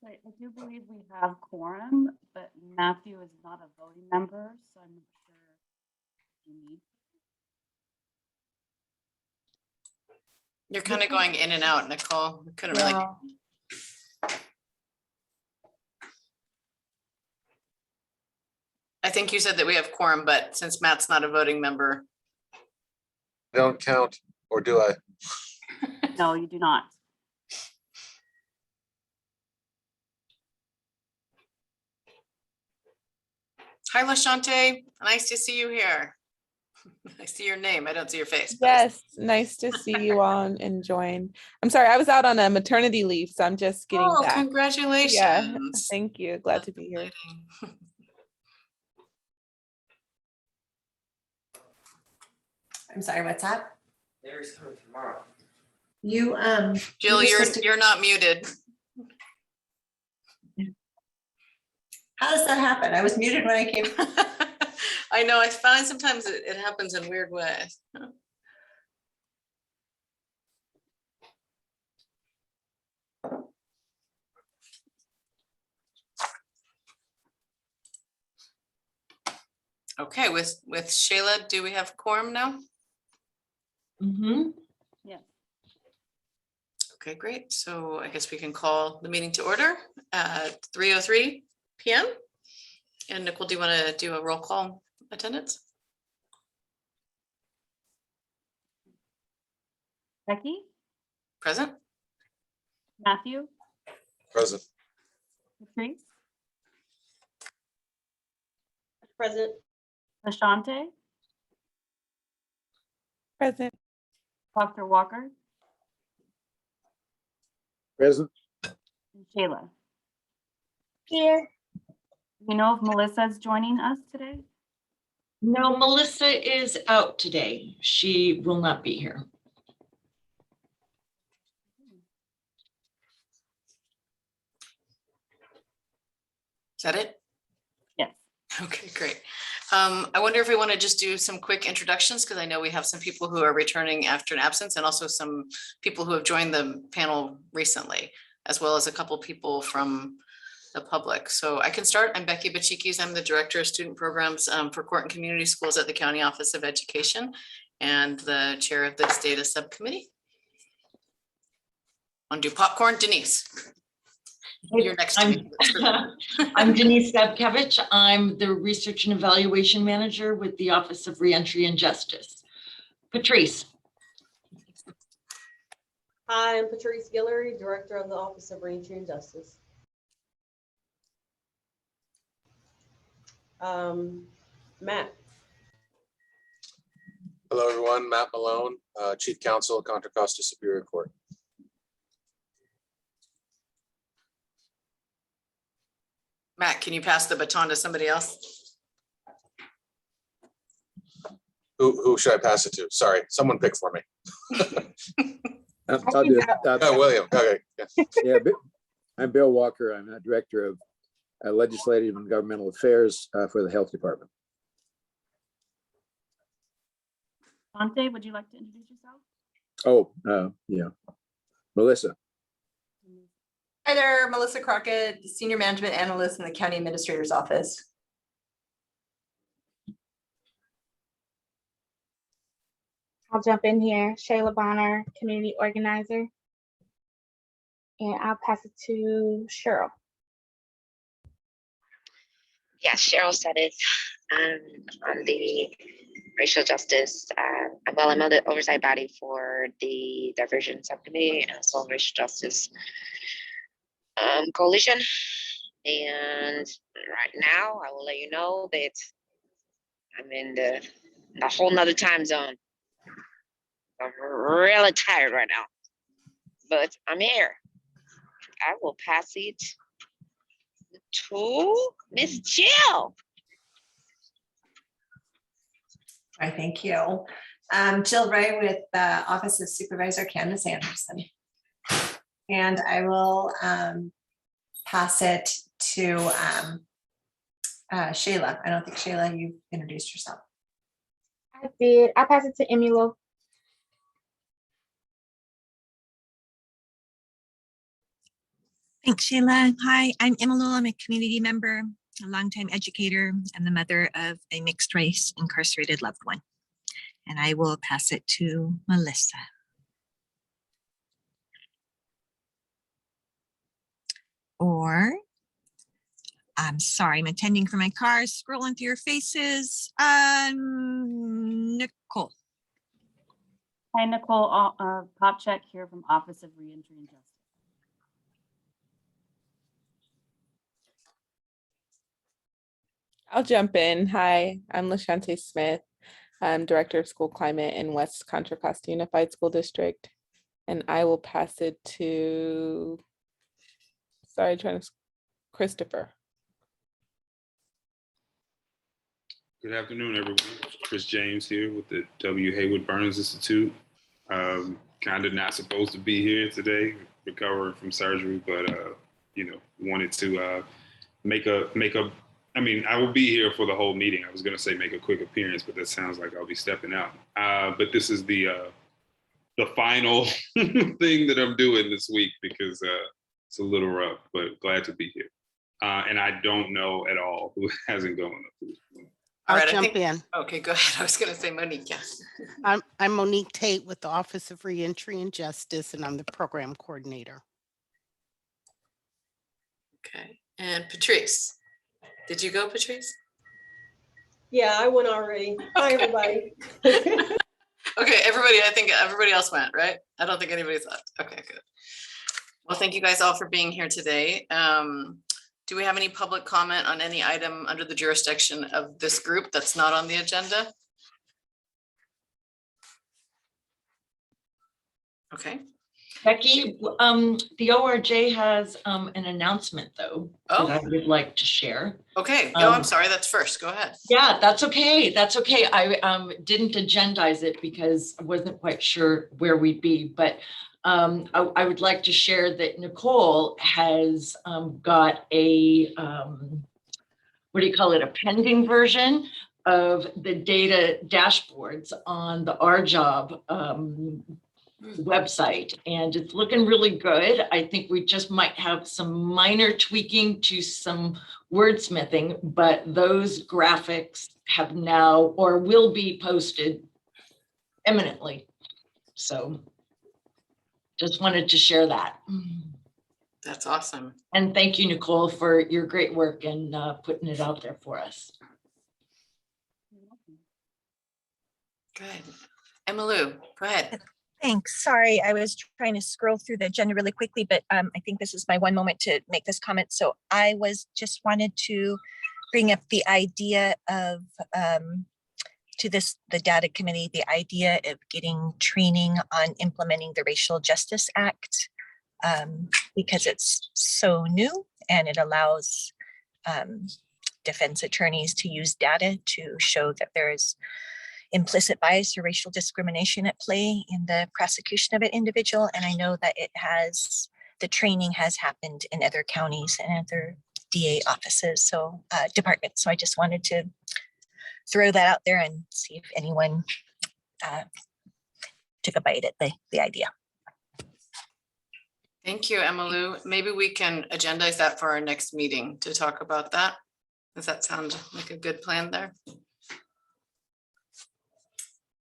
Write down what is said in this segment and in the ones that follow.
I do believe we have quorum, but Matthew is not a voting member, so I'm not sure you need. You're kind of going in and out, Nicole. We couldn't really. I think you said that we have quorum, but since Matt's not a voting member. Don't count, or do I? No, you do not. Hi, LaShante. Nice to see you here. I see your name. I don't see your face. Yes, nice to see you all and join. I'm sorry, I was out on a maternity leave, so I'm just getting back. Congratulations. Yeah, thank you. Glad to be here. I'm sorry, what's that? There's coming tomorrow. You Jill, you're not muted. How does that happen? I was muted when I came. I know, I find sometimes it happens in weird ways. Okay, with Shayla, do we have quorum now? Mm-hmm. Yeah. Okay, great. So I guess we can call the meeting to order at 3:03 p.m. And Nicole, do you want to do a roll call attendance? Becky, Present? Matthew, Present. Patrice, Present. LaShante, Present. Dr. Walker, Present. and Shayla. Here. Do you know if Melissa is joining us today? No, Melissa is out today. She will not be here. Is that it? Yes. Okay, great. I wonder if we want to just do some quick introductions, because I know we have some people who are returning after an absence and also some people who have joined the panel recently, as well as a couple people from the public. So I can start. I'm Becky Bachikis. I'm the Director of Student Programs for Court and Community Schools at the County Office of Education and the chair of this data subcommittee. Want to do popcorn? Denise. You're next to me. I'm Denise Zabkevich. I'm the Research and Evaluation Manager with the Office of Reentry and Justice. Patrice. Hi, I'm Patrice Guillory, Director of the Office of Reentry and Justice. Matt. Hello, everyone. Matt Malone, Chief Counsel at Contra Costa Superior Court. Matt, can you pass the baton to somebody else? Who should I pass it to? Sorry, someone pick for me. I'll do it. Oh, William. Okay. Yeah, I'm Bill Walker. I'm the Director of Legislative and Governmental Affairs for the Health Department. Dante, would you like to introduce yourself? Oh, yeah. Melissa. Hi there, Melissa Crockett, Senior Management Analyst in the County Administrator's Office. I'll jump in here. Shayla Bonner, Community Organizer. And I'll pass it to Cheryl. Yes, Cheryl said it. On the racial justice, well, I'm on the oversight body for the diversion subcommittee and also racial justice coalition. And right now, I will let you know that I'm in the whole nother time zone. I'm really tired right now, but I'm here. I will pass it to Miss Jill. I thank you. Jill Ray with the Office of Supervisor Candace Anderson. And I will pass it to Shayla. I don't think Shayla, you introduced yourself. I did. I pass it to Emilo. Thanks, Shayla. Hi, I'm Emma Lowell. I'm a community member, a longtime educator, and the mother of a mixed race incarcerated loved one. And I will pass it to Melissa. Or, I'm sorry, I'm attending from my car, scrolling through your faces. Nicole. Hi, Nicole, Popcheck here from Office of Reentry and Justice. I'll jump in. Hi, I'm LaShante Smith. I'm Director of School Climate in West Contra Costa Unified School District. And I will pass it to, Christopher. Good afternoon, everyone. Chris James here with the W. Haywood Burns Institute. Kind of not supposed to be here today, recovering from surgery, but wanted to I will be here for the whole meeting. I was going to say make a quick appearance, but that sounds like I'll be stepping out. But this is the final thing that I'm doing this week because it's a little rough, but glad to be here. And I don't know at all who hasn't gone up to this point. I'll jump in. Okay, go ahead. I was going to say Monique. Yeah. I'm Monique Tate with the Office of Reentry and Justice, and I'm the program coordinator. Okay, and Patrice. Did you go, Patrice? Yeah, I went already. Hi, everybody. Okay, everybody, I think everybody else went, right? I don't think anybody's left. Okay, good. Well, thank you guys all for being here today. Do we have any public comment on any item under the jurisdiction of this group that's not on the agenda? Okay. Becky, the ORJ has an announcement though, that I would like to share. Okay, I'm sorry, that's first, go ahead. Yeah, that's okay, that's okay. I didn't agendize it because I wasn't quite sure where we'd be, but I would like to share that Nicole has got a, what do you call it, a pending version of the data dashboards on the RJob website, and it's looking really good. I think we just might have some minor tweaking to some wordsmithing, but those graphics have now or will be posted imminently. So just wanted to share that. That's awesome. And thank you, Nicole, for your great work and putting it out there for us. Good. Emmalou, go ahead. Thanks. Sorry, I was trying to scroll through the agenda really quickly, but I think this is my one moment to make this comment. So I just wanted to bring up the idea of the data committee, the idea of getting training on implementing the Racial Justice Act, because it's so new and it allows defense attorneys to use data to show that there is implicit bias or racial discrimination at play in the prosecution of an individual. And I know that the training has happened in other counties and other DA offices, departments. So I just wanted to throw that out there and see if anyone took a bite at the idea. Thank you, Emmalou. Maybe we can agendize that for our next meeting to talk about that. Does that sound like a good plan there?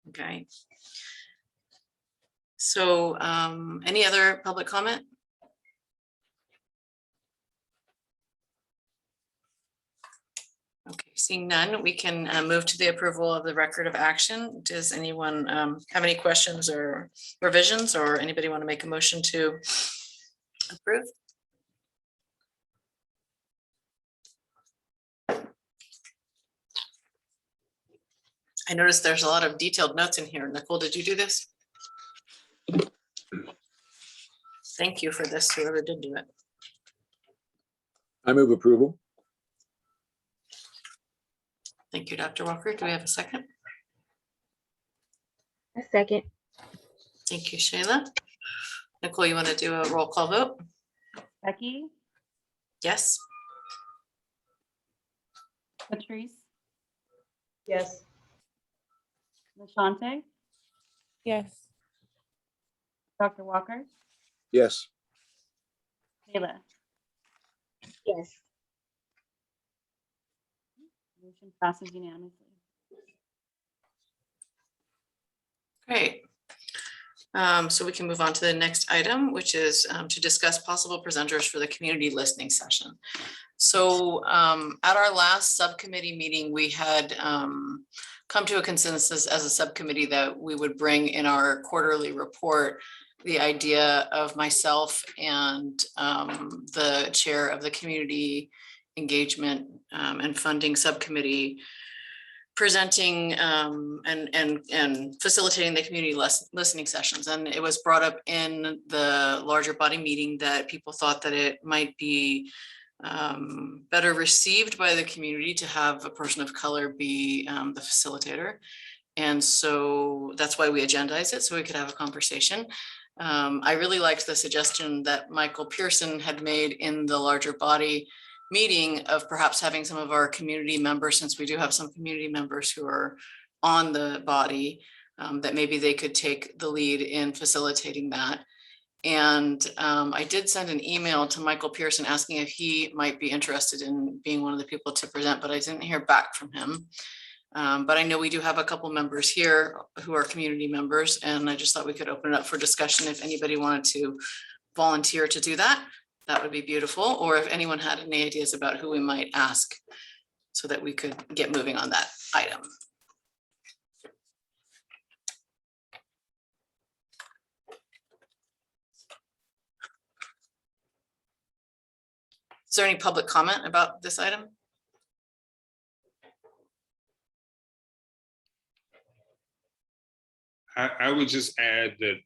Okay. So any other public comment? Seeing none, we can move to the approval of the record of action. Does anyone have any questions or revisions, or anybody want to make a motion to approve? I noticed there's a lot of detailed notes in here. Nicole, did you do this? Thank you for this, whoever did do it. I move approval. Thank you, Dr. Walker. Do we have a second? A second. Thank you, Shayla. Nicole, you want to do a roll call vote? Becky, Yes. Patrice, Yes. Lashante, Yes. Dr. Walker, Yes. Kayla. Yes. Motion passes unanimously. Great. So we can move on to the next item, which is to discuss possible presenters for the community listening session. So at our last subcommittee meeting, we had come to a consensus as a subcommittee that we would bring in our quarterly report the idea of myself and the chair of the community engagement and funding subcommittee presenting and facilitating the community listening sessions. And it was brought up in the larger body meeting that people thought that it might be better received by the community to have a person of color be the facilitator. And so that's why we agendized it, so we could have a conversation. I really liked the suggestion that Michael Pearson had made in the larger body meeting of perhaps having some of our community members, since we do have some community members who are on the body, that maybe they could take the lead in facilitating that. And I did send an email to Michael Pearson asking if he might be interested in being one of the people to present, but I didn't hear back from him. But I know we do have a couple members here who are community members, and I just thought we could open it up for discussion if anybody wanted to volunteer to do that. That would be beautiful. Or if anyone had any ideas about who we might ask so that we could get moving on that item. Is there any public comment about this item? I would just add that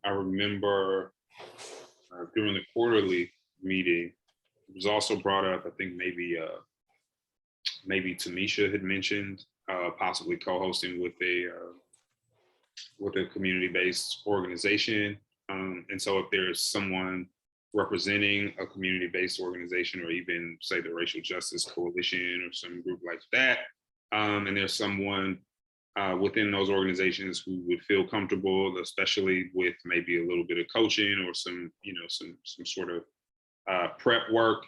I remember during the quarterly meeting, it was also brought up, I think maybe Tamisha had mentioned possibly co-hosting with a community-based organization. And so if there's someone representing a community-based organization, or even say the Racial Justice Coalition or some group like that, and there's someone within those organizations who would feel comfortable, especially with maybe a little bit of coaching or some sort of prep work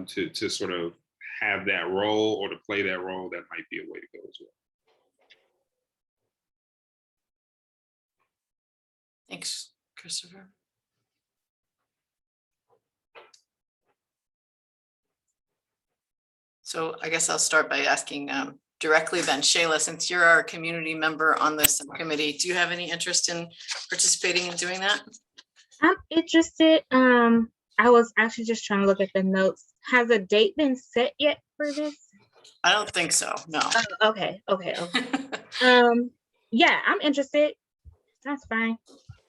to sort of have that role or to play that role, that might be a way to go as well. Thanks, Christopher. So I guess I'll start by asking directly then, Shayla, since you're our community member on this subcommittee, do you have any interest in participating in doing that? I'm interested. I was actually just trying to look at the notes. Has a date been set yet for this? I don't think so, no. Okay. Yeah, I'm interested. That's fine.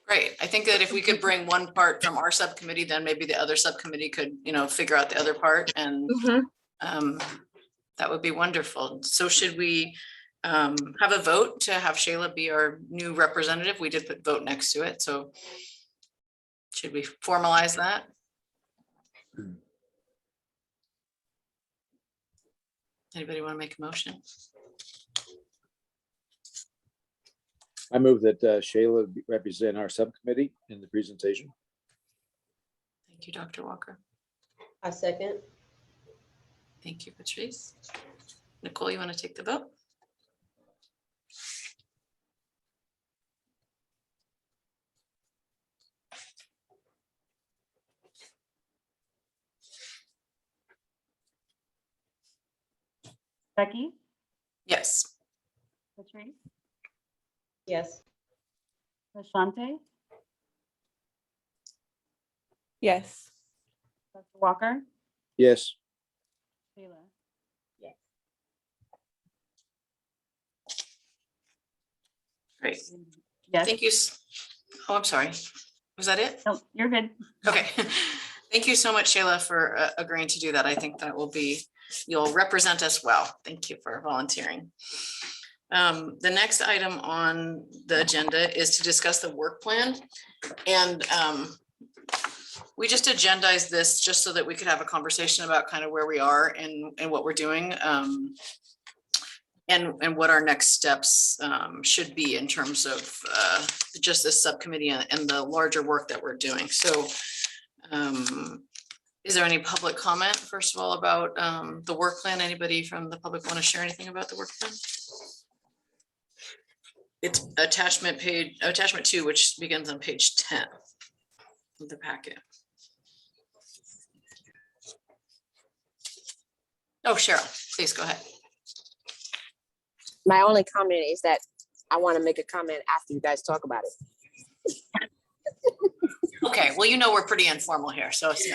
Great. I think that if we could bring one part from our subcommittee, then maybe the other subcommittee could, figure out the other part, and that would be wonderful. So should we have a vote to have Shayla be our new representative? We did put vote next to it, so should we formalize that? Anybody want to make a motion? I move that Shayla represent our subcommittee in the presentation. Thank you, Dr. Walker. I second. Thank you, Patrice. Nicole, you want to take the vote? Becky, Yes. Patrice, Yes. Lashante, Yes. Dr. Walker, Yes. Sheila. Great. Yes. Thank you. Oh, I'm sorry. Was that it? No, you're good. Okay. Thank you so much, Shayla, for agreeing to do that. I think that will be, you'll represent us well. Thank you for volunteering. The next item on the agenda is to discuss the work plan. And we just agendized this just so that we could have a conversation about kind of where we are and what we're doing. And what our next steps should be in terms of just this subcommittee and the larger work that we're doing. So is there any public comment, first of all, about the work plan? Anybody from the public want to share anything about the work plan? It's attachment 2, which begins on page 10 of the packet. Oh, Cheryl, please go ahead. My only comment is that I want to make a comment after you guys talk about it. Okay, well, you know, we're pretty informal here, so it's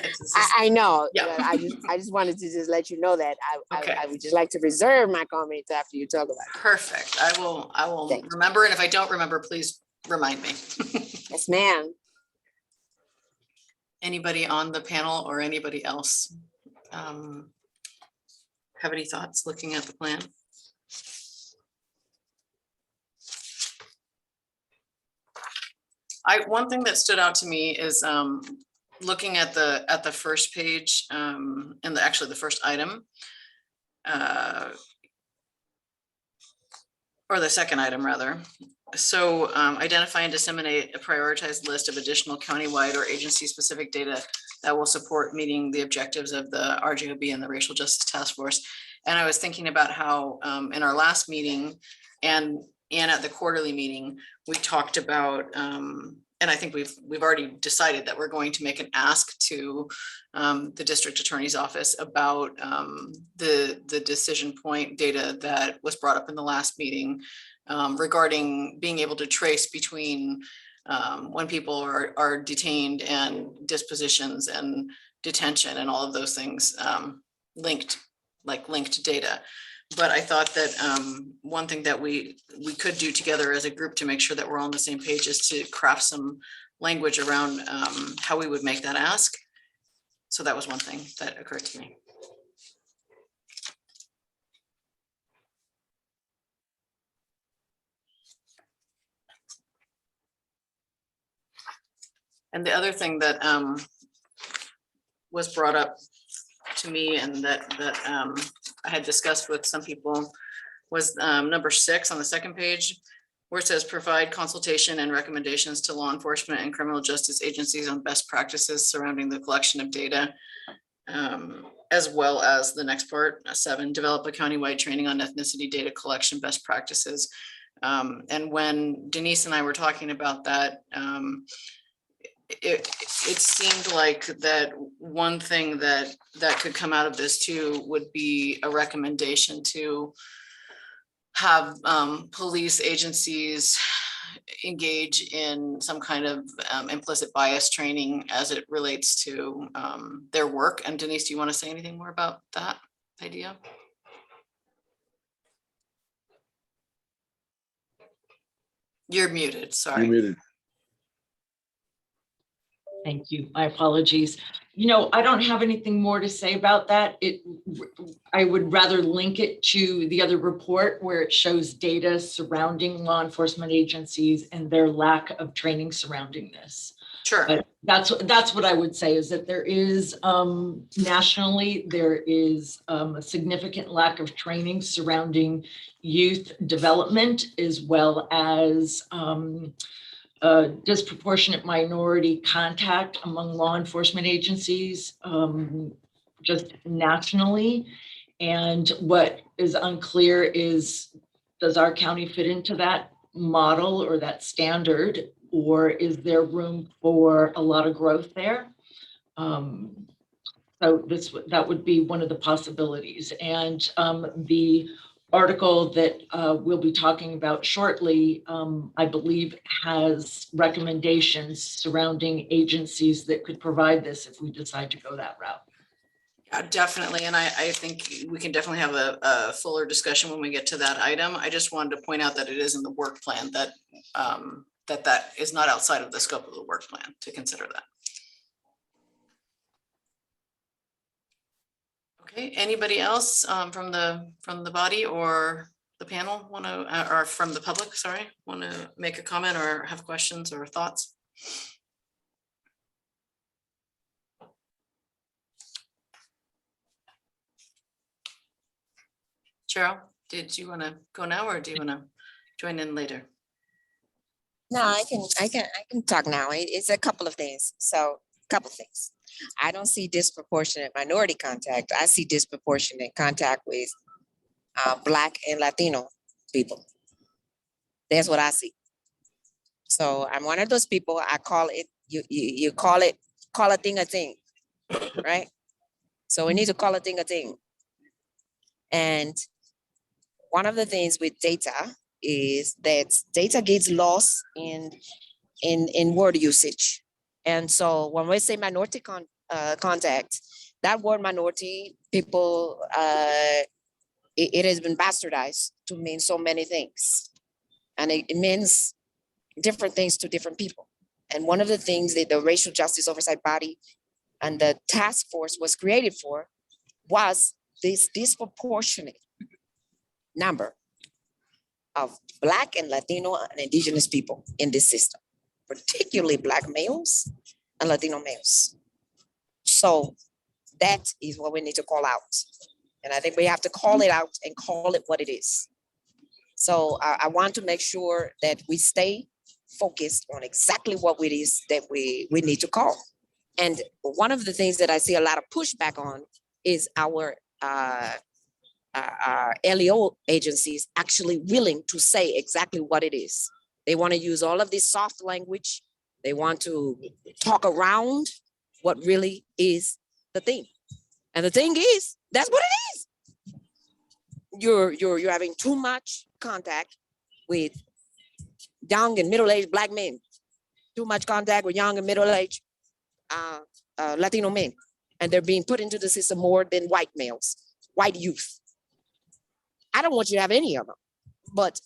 I know. Yeah. Yeah, I just wanted to just let you know that Okay. I would just like to reserve my comments after you talk about it. perfect. I will Thanks. remember, and if I don't remember, please remind me. Yes, ma'am. Anybody on the panel or anybody else have any thoughts looking at the plan? One thing that stood out to me is looking at the first page and actually the first item. Or the second item rather. So identify and disseminate a prioritized list of additional countywide or agency specific data that will support meeting the objectives of the RJOB and the Racial Justice Task Force. And I was thinking about how in our last meeting and at the quarterly meeting, we talked about, and I think we've already decided that we're going to make an ask to the district attorney's office about the decision point data that was brought up in the last meeting regarding being able to trace between when people are detained and dispositions and detention and all of those things linked data. But I thought that one thing that we could do together as a group to make sure that we're all on the same page is to craft some language around how we would make that ask. So that was one thing that occurred to me. And the other thing that was brought up to me and that I had discussed with some people was number 6 on the second page, where it says provide consultation and recommendations to law enforcement and criminal justice agencies on best practices surrounding the collection of data, as well as the next part, 7, develop a countywide training on ethnicity data collection best practices. And when Denise and I were talking about that, it seemed like that one thing that could come out of this too would be a recommendation to have police agencies engage in some kind of implicit bias training as it relates to their work. And Denise, do you want to say anything more about that idea? You're muted, sorry. You're muted. Thank you. My apologies. You know, I don't have anything more to say about that. I would rather link it to the other report where it shows data surrounding law enforcement agencies and their lack of training surrounding this. Sure. But that's what I would say is that there is nationally, there is a significant lack of training surrounding youth development as well as disproportionate minority contact among law enforcement agencies, just nationally. And what is unclear is, does our county fit into that model or that standard, or is there room for a lot of growth there? So that would be one of the possibilities. And the article that we'll be talking about shortly, I believe, has recommendations surrounding agencies that could provide this if we decide to go that route. Yeah, definitely. And I think we can definitely have a fuller discussion when we get to that item. I just wanted to point out that it is in the work plan that that is not outside of the scope of the work plan to consider that. Okay, anybody else from the body or the panel want to, or from the public, sorry, want to make a comment or have questions or thoughts? Cheryl, did you want to go now or do you want to join in later? No, I can talk now. It's a couple of things. So, couple things. I don't see disproportionate minority contact. I see disproportionate contact with Black and Latino people. That's what I see. So I'm one of those people. I call it, you call a thing a thing, right? So we need to call a thing a thing. And one of the things with data is that data gets lost in word usage. And so when we say minority contact, that word minority, people, it has been bastardized to mean so many things. And it means different things to different people. And one of the things that the Racial Justice Oversight Body and the task force was created for was this disproportionate number of Black and Latino and Indigenous people in this system, particularly Black males and Latino males. So that is what we need to call out. And I think we have to call it out and call it what it is. So I want to make sure that we stay focused on exactly what it is that we need to call. And one of the things that I see a lot of pushback on is our LEO agencies actually willing to say exactly what it is. They want to use all of this soft language. They want to talk around what really is the thing. And the thing is, that's what it is. You're having too much contact with young and middle-aged Black men, too much contact with young and middle-aged Latino men. And they're being put into the system more than white males, white youth. I don't want you to have any of them, but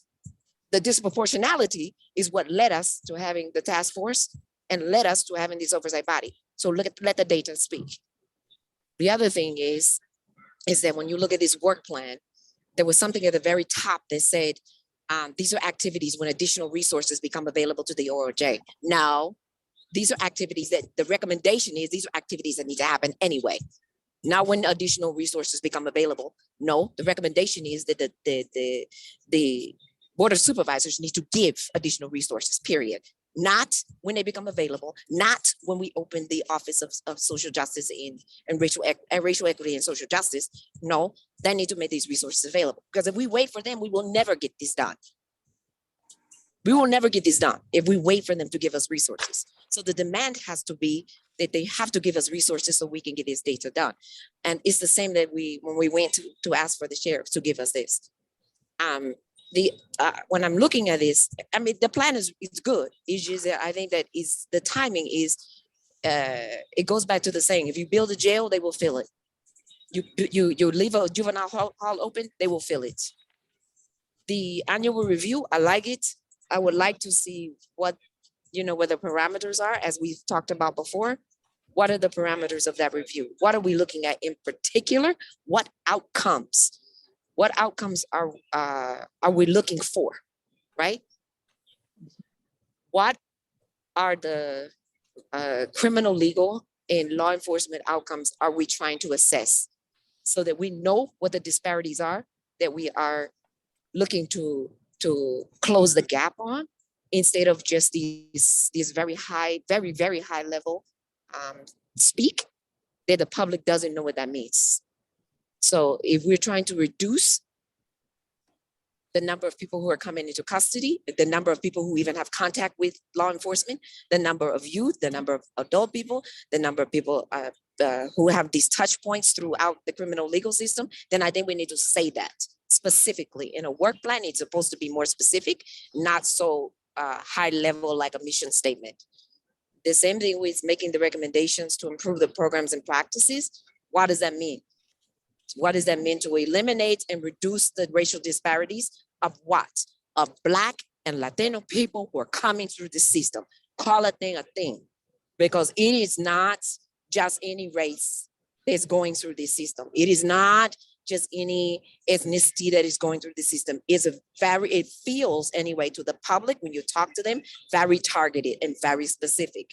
the disproportionality is what led us to having the task force and led us to having this oversight body. So let the data speak. The other thing is that when you look at this work plan, there was something at the very top that said, these are activities when additional resources become available to the ORJ. Now, these are activities that the recommendation is, these are activities that need to happen anyway. Not when additional resources become available. No, the recommendation is that the Board of Supervisors need to give additional resources, period. Not when they become available, not when we open the Office of Social Justice and Racial Equity and Social Justice. No, they need to make these resources available. Because if we wait for them, we will never get this done. We will never get this done if we wait for them to give us resources. So the demand has to be that they have to give us resources so we can get this data done. And it's the same that when we went to ask for the sheriff to give us this. When I'm looking at this, I mean, the plan is good. It's just that I think that the timing is, it goes back to the saying, if you build a jail, they will fill it. You leave a juvenile hall open, they will fill it. The annual review, I like it. I would like to see what the parameters are, as we've talked about before. What are the parameters of that review? What are we looking at in particular? What outcomes? What outcomes are we looking for, right? What are the criminal, legal, and law enforcement outcomes are we trying to assess so that we know what the disparities are that we are looking to close the gap on, instead of just these very high, very, very high level speak that the public doesn't know what that means. So if we're trying to reduce the number of people who are coming into custody, the number of people who even have contact with law enforcement, the number of youth, the number of adult people, the number of people who have these touch points throughout the criminal legal system, then I think we need to say that specifically in a work plan. It's supposed to be more specific, not so high level like a mission statement. The same thing with making the recommendations to improve the programs and practices. What does that mean? What does that mean to eliminate and reduce the racial disparities of what? Of Black and Latino people who are coming through the system. Call a thing, because it is not just any race that's going through this system. It is not just any ethnicity that is going through the system. It feels anyway to the public when you talk to them, very targeted and very specific.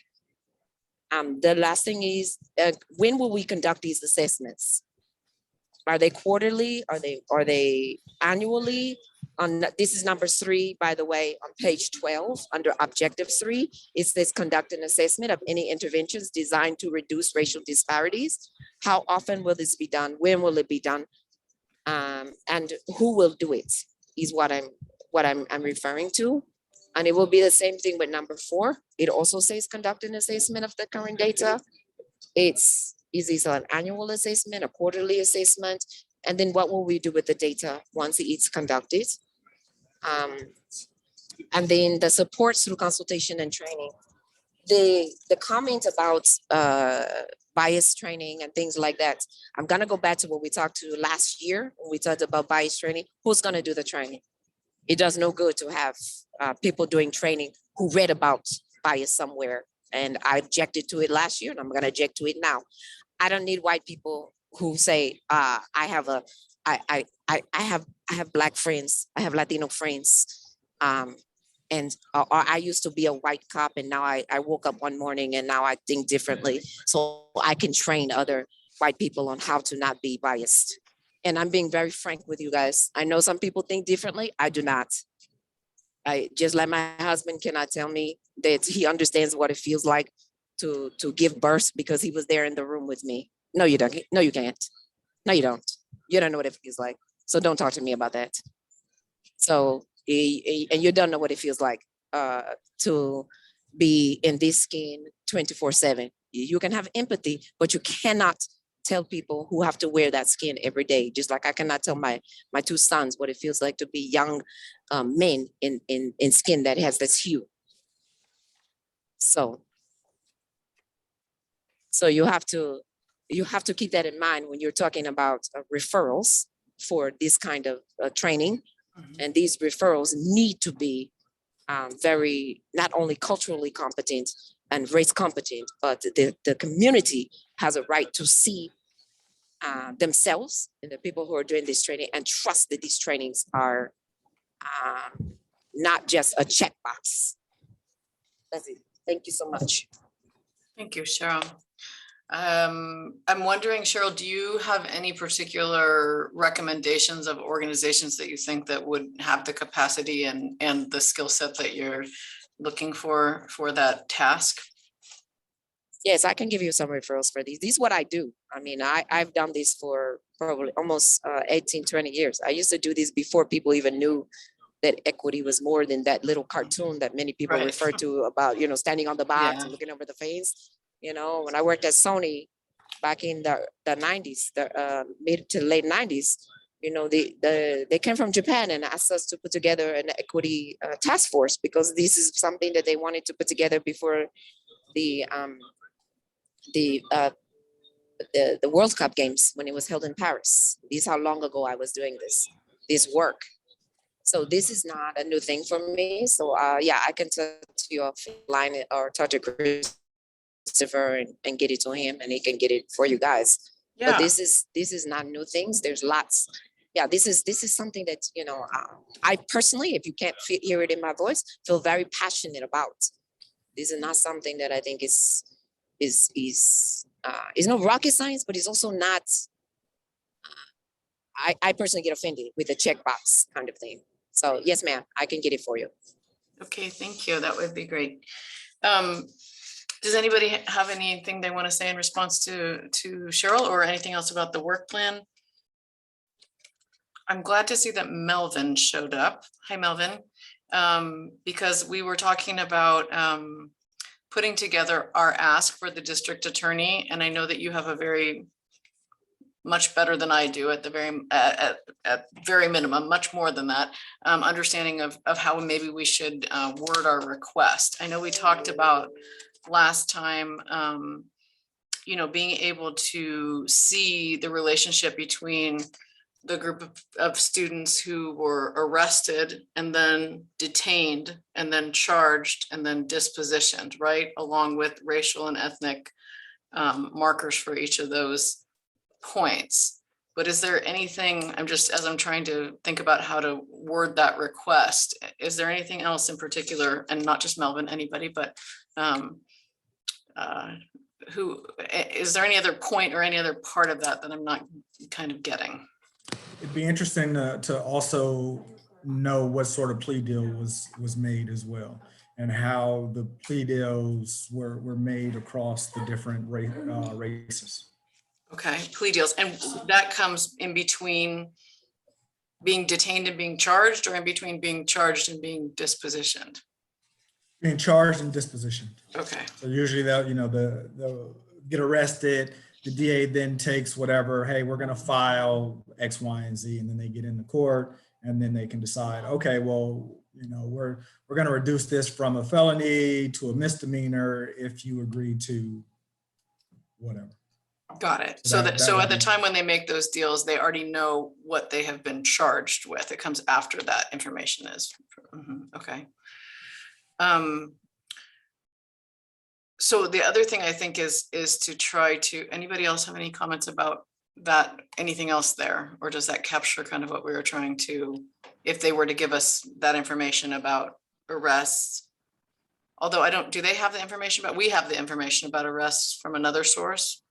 The last thing is, when will we conduct these assessments? Are they quarterly? Are they annually? This is number 3, by the way, on page 12, under objective 3, it says conduct an assessment of any interventions designed to reduce racial disparities. How often will this be done? When will it be done? And who will do it is what I'm referring to. And it will be the same thing with number 4. It also says conduct an assessment of the current data. Is this an annual assessment, a quarterly assessment? And then what will we do with the data once it's conducted? And then the supports through consultation and training. The comment about bias training and things like that, I'm gonna go back to what we talked to last year when we talked about bias training. Who's gonna do the training? It does no good to have people doing training who read about bias somewhere. And I objected to it last year, and I'm gonna object to it now. I don't need white people who say, I have Black friends, I have Latino friends. Or I used to be a white cop, and now I woke up one morning and now I think differently. So I can train other white people on how to not be biased. And I'm being very frank with you guys. I know some people think differently. I do not. I just like my husband cannot tell me that he understands what it feels like to give birth because he was there in the room with me. No, you don't. No, you can't. No, you don't. You don't know what it feels like. So don't talk to me about that. So, and you don't know what it feels like to be in this skin 24/7. You can have empathy, but you cannot tell people who have to wear that skin every day. Just like I cannot tell my 2 sons what it feels like to be young men in skin that has this hue. So you have to keep that in mind when you're talking about referrals for this kind of training. And these referrals need to be very, not only culturally competent and race competent, but the community has a right to see themselves and the people who are doing this training and trust that these trainings are not just a checkbox. That's it. Thank you so much. Thank you, Cheryl. I'm wondering, Cheryl, do you have any particular recommendations of organizations that you think that would have the capacity and the skill set that you're looking for that task? Yes, I can give you some referrals for these. This is what I do. I mean, I've done this for probably almost 18, 20 years. I used to do this before people even knew that equity was more than that little cartoon that many people refer to about, standing on the box and looking over the fence. When I worked at Sony back in the 90s, the mid to late 90s, they came from Japan and asked us to put together an equity task force because this is something that they wanted to put together before the World Cup games when it was held in Paris. This is how long ago I was doing this work. So this is not a new thing for me. So yeah, I can talk to you offline or talk to Christopher and get it to him, and he can get it for you guys. Yeah. But this is not new things. There's lots. Yeah, this is something that I personally, if you can't hear it in my voice, feel very passionate about. This is not something that I think is no rocket science, but it's also not. I personally get offended with the checkbox kind of thing. So yes, ma'am, I can get it for you. Okay, thank you. That would be great. Does anybody have anything they want to say in response to Cheryl or anything else about the work plan? I'm glad to see that Melvin showed up. Hi, Melvin. Because we were talking about putting together our ask for the district attorney, and I know that you have a very much better than I do at the very at very minimum, much more than that, understanding of how maybe we should word our request. I know we talked about last time, you know, being able to see the relationship between the group of students who were arrested and then detained and then charged and then dispositioned, right? Along with racial and ethnic markers for each of those points. But is there anything, as I'm trying to think about how to word that request, is there anything else in particular, and not just Melvin, anybody, but is there any other point or any other part of that that I'm not kind of getting? It'd be interesting to also know what sort of plea deal was made as well, and how the plea deals were made across the different races. Okay, plea deals, and that comes in between being detained and being charged, or in between being charged and being dispositioned? Being charged and dispositioned. Okay. So usually they'll get arrested. The DA then takes whatever, hey, we're going to file X, Y, and Z, and then they get into court, and then they can decide, okay, well, you know, we're going to reduce this from a felony to a misdemeanor if you agree to whatever. Got it. So at the time when they make those deals, they already know what they have been charged with. It comes after that information is. Okay. So the other thing I think is to try to, anybody else have any comments about that? Anything else there? Or does that capture kind of what we were trying to, if they were to give us that information about arrests? Although do they have the information, but we have the information about arrests from another source?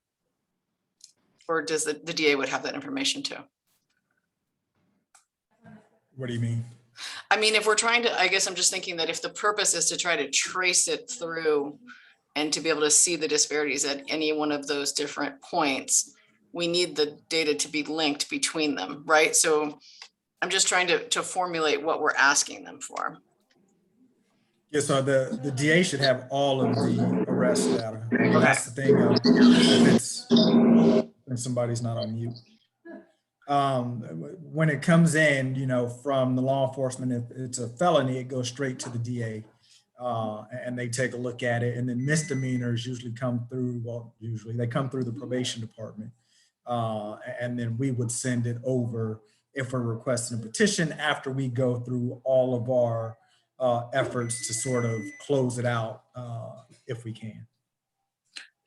Or does the DA would have that information too? What do you mean? I mean, if we're trying to, I guess I'm just thinking that if the purpose is to try to trace it through and to be able to see the disparities at any one of those different points, we need the data to be linked between them, right? So I'm just trying to formulate what we're asking them for. Yeah, so the DA should have all of the arrest data. And that's the thing, if it's, and somebody's not on mute. When it comes in, you know, from the law enforcement, if it's a felony, it goes straight to the DA, and they take a look at it. And then misdemeanors usually come through, well, usually they come through the probation department, and then we would send it over if we're requesting a petition after we go through all of our efforts to sort of close it out if we can.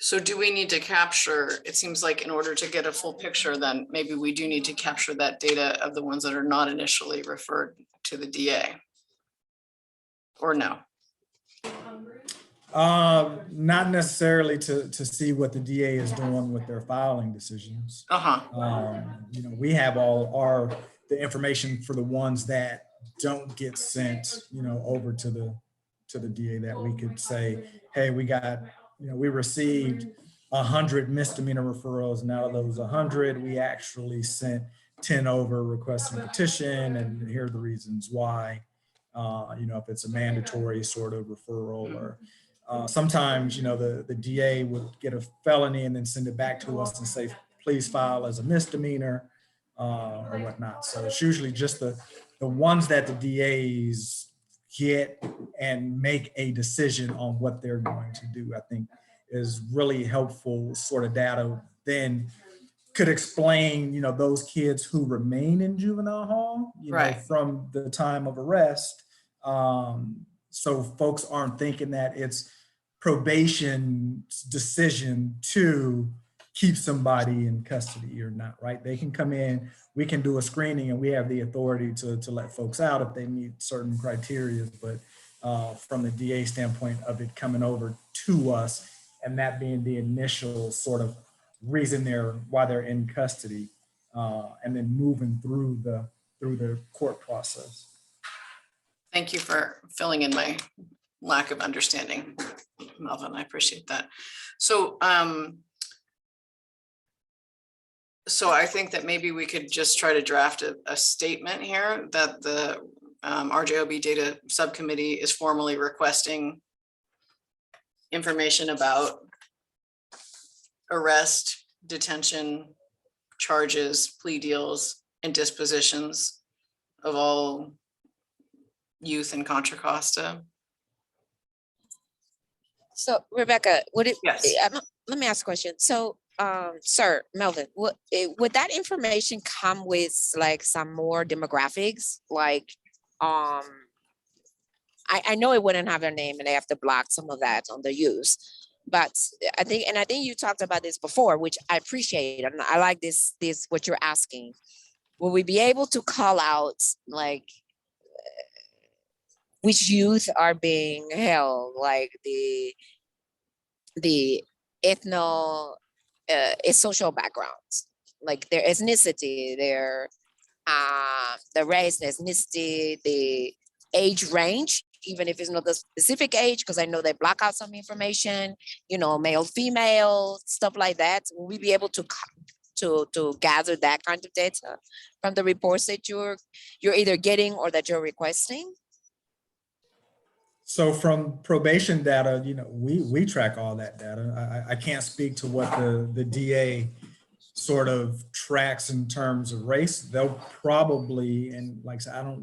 So do we need to capture, it seems like in order to get a full picture, then maybe we do need to capture that data of the ones that are not initially referred to the DA, or no? Not necessarily to see what the DA is doing with their filing decisions. You know, we have all the information for the ones that don't get sent, you know, over to the DA, that we could say, hey, we got, you know, we received 100 misdemeanor referrals, and out of those 100, we actually sent 10 over requesting a petition, and here are the reasons why. You know, if it's a mandatory sort of referral, or sometimes, you know, the DA would get a felony and then send it back to us and say, please file as a misdemeanor or whatnot. So it's usually just the ones that the DAs get and make a decision on what they're going to do, I think is really helpful sort of data. Then could explain, you know, those kids who remain in juvenile hall, you know, from the time of arrest. So folks aren't thinking that it's probation's decision to keep somebody in custody or not, right? They can come in, we can do a screening, and we have the authority to let folks out if they meet certain criteria. But from the DA standpoint of it coming over to us, and that being the initial sort of reason why they're in custody, and then moving through the court process. Thank you for filling in my lack of understanding, Melvin. I appreciate that. So, So I think that maybe we could just try to draft a statement here that the RJOB data subcommittee is formally requesting information about arrest, detention, charges, plea deals, and dispositions of all youth in Contra Costa. So Rebecca, would it, Yes. let me ask a question. So, sir, Melvin, would that information come with like some more demographics? Like, I know it wouldn't have their name and they have to block some of that on the use. But I think you talked about this before, which I appreciate. And I like this, what you're asking. Will we be able to call out like which youth are being held, like the social backgrounds, like their ethnicity, their the race, the ethnicity, the age range, even if it's not the specific age, because I know they block out some information, you know, male, female, stuff like that. Will we be able to gather that kind of data from the reports that you're either getting or that you're requesting? So from probation data, you know, we track all that data. I can't speak to what the DA sort of tracks in terms of race. They'll probably, and like I said, I don't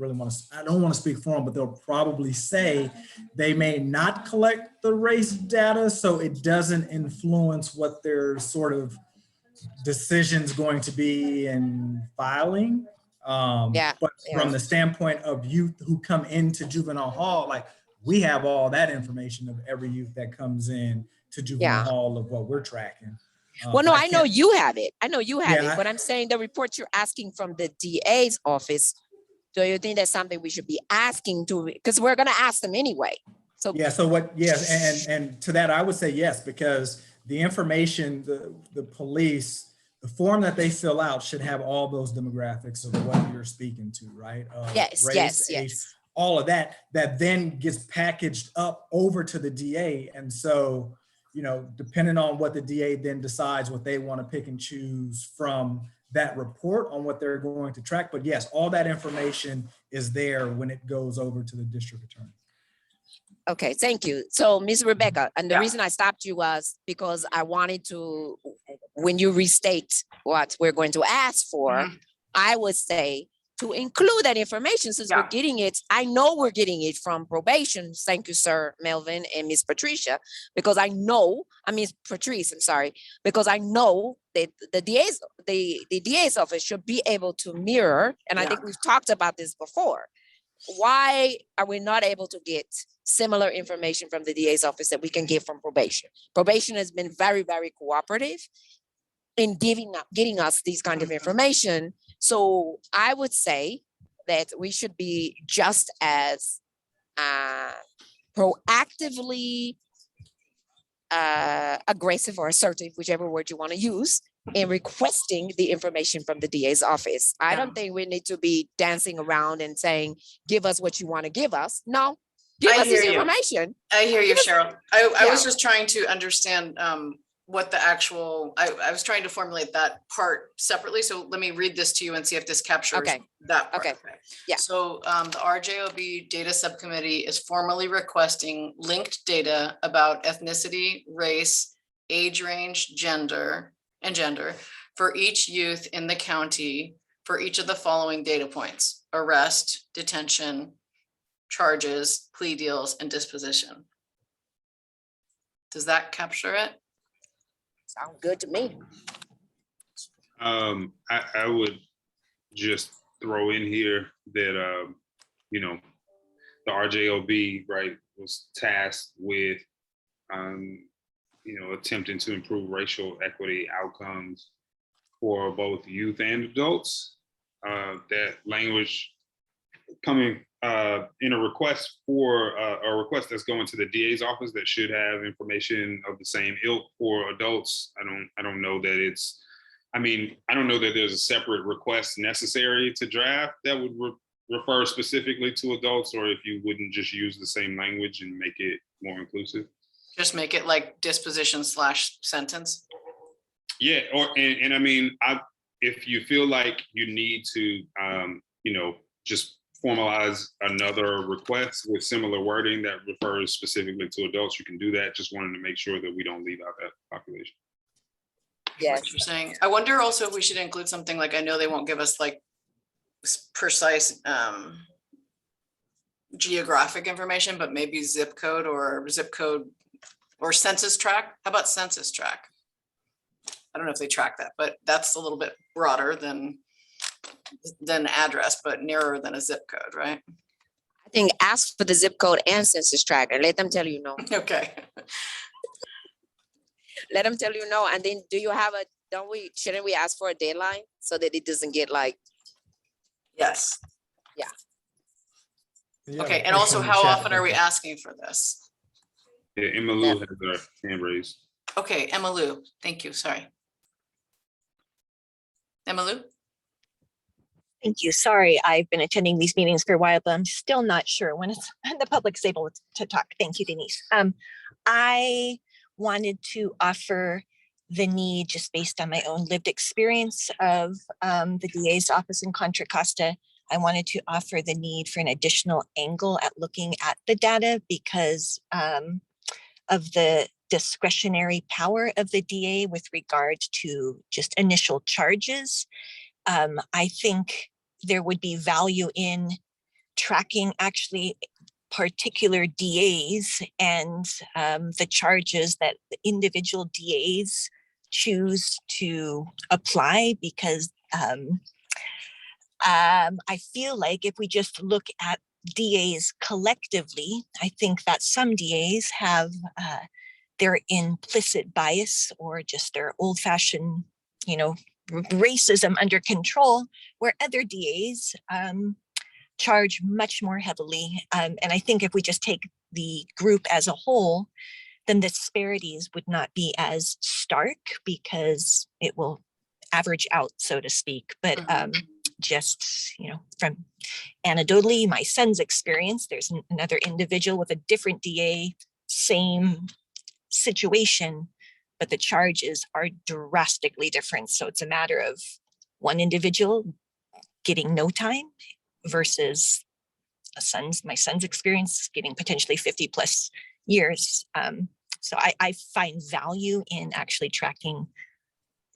want to speak for them, but they'll probably say they may not collect the race data, so it doesn't influence what their sort of decisions going to be in filing. But from the standpoint of youth who come into juvenile hall, like we have all that information of every youth that comes in to juvenile hall of what we're tracking. Well, no, I know you have it. I know you have it, but I'm saying the report you're asking from the DA's office, do you think that's something we should be asking to, because we're going to ask them anyway. So yeah, so what, yes, and to that I would say yes, because the information, the police, the form that they fill out should have all those demographics of what you're speaking to, right? Yes, race, age, all of that then gets packaged up over to the DA. And so, you know, depending on what the DA then decides what they want to pick and choose from that report on what they're going to track. But yes, all that information is there when it goes over to the district attorney. Okay, thank you. So Ms. Rebecca, and the reason I stopped you was because I wanted to, when you restate what we're going to ask for, I would say to include that information since we're getting it. I know we're getting it from probation. Thank you, sir, Melvin and Ms. Patricia, because I know, Patrice, I'm sorry, because I know that the DA's office should be able to mirror, and I think we've talked about this before. Why are we not able to get similar information from the DA's office that we can get from probation? Probation has been very, very cooperative in getting us these kind of information. So I would say that we should be just as proactively aggressive or assertive, whichever word you want to use, in requesting the information from the DA's office. I don't think we need to be dancing around and saying, give us what you want to give us. No, give us this information. I hear you, Cheryl. I was just trying to understand what the actual, I was trying to formulate that part separately. So let me read this to you and see if this captures that part. Okay. Yeah. So the RJOB data subcommittee is formally requesting linked data about ethnicity, race, age range, gender for each youth in the county for each of the following data points: arrest, detention, charges, plea deals, and disposition. Does that capture it? Sounds good to me. I would just throw in here that, you know, the RJOB, right, was tasked with, you know, attempting to improve racial equity outcomes for both youth and adults. That language coming in a request for a request that's going to the DA's office that should have information of the same ilk for adults. I don't know that it's, I don't know that there's a separate request necessary to draft that would refer specifically to adults, or if you wouldn't just use the same language and make it more inclusive. Just make it like disposition / sentence. Yeah, and if you feel like you need to, just formalize another request with similar wording that refers specifically to adults, you can do that. Just wanted to make sure that we don't leave out that population. Yes. What you're saying. I wonder also if we should include something like, I know they won't give us like precise geographic information, but maybe zip code or census tract. How about census tract? I don't know if they track that, but that's a little bit broader than address, but nearer than a zip code, right? I think ask for the zip code and census tract and let them tell you no. Okay. Let them tell you no. And then shouldn't we ask for a deadline so that it doesn't get like. Yes. Yeah. Okay, and also how often are we asking for this? Yeah, Emma Lou has her hand raised. Okay, Emma Lou, thank you, sorry. Emma Lou? Thank you. Sorry, I've been attending these meetings for a while, but I'm still not sure when the public's able to talk. Thank you, Denise. I wanted to offer the need, just based on my own lived experience of the DA's office in Contra Costa, I wanted to offer the need for an additional angle at looking at the data because of the discretionary power of the DA with regard to just initial charges. I think there would be value in tracking actually particular DAs and the charges that the individual DAs choose to apply, because I feel like if we just look at DAs collectively, I think that some DAs have their implicit bias or just their old-fashioned, racism under control, where other DAs charge much more heavily. And I think if we just take the group as a whole, then the disparities would not be as stark because it will average out, so to speak. But just, from anecdotally, my son's experience, there's another individual with a different DA, same situation, but the charges are drastically different. So it's a matter of one individual getting no time versus my son's experience getting potentially 50 plus years. So I find value in actually tracking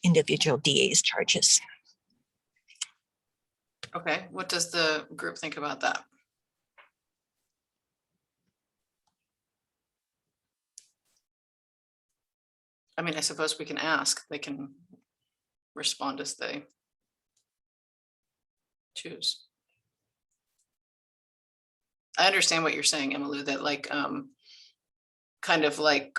individual DA's charges. Okay, what does the group think about that? I mean, I suppose we can ask, they can respond as they choose. I understand what you're saying, Emily, that like, kind of like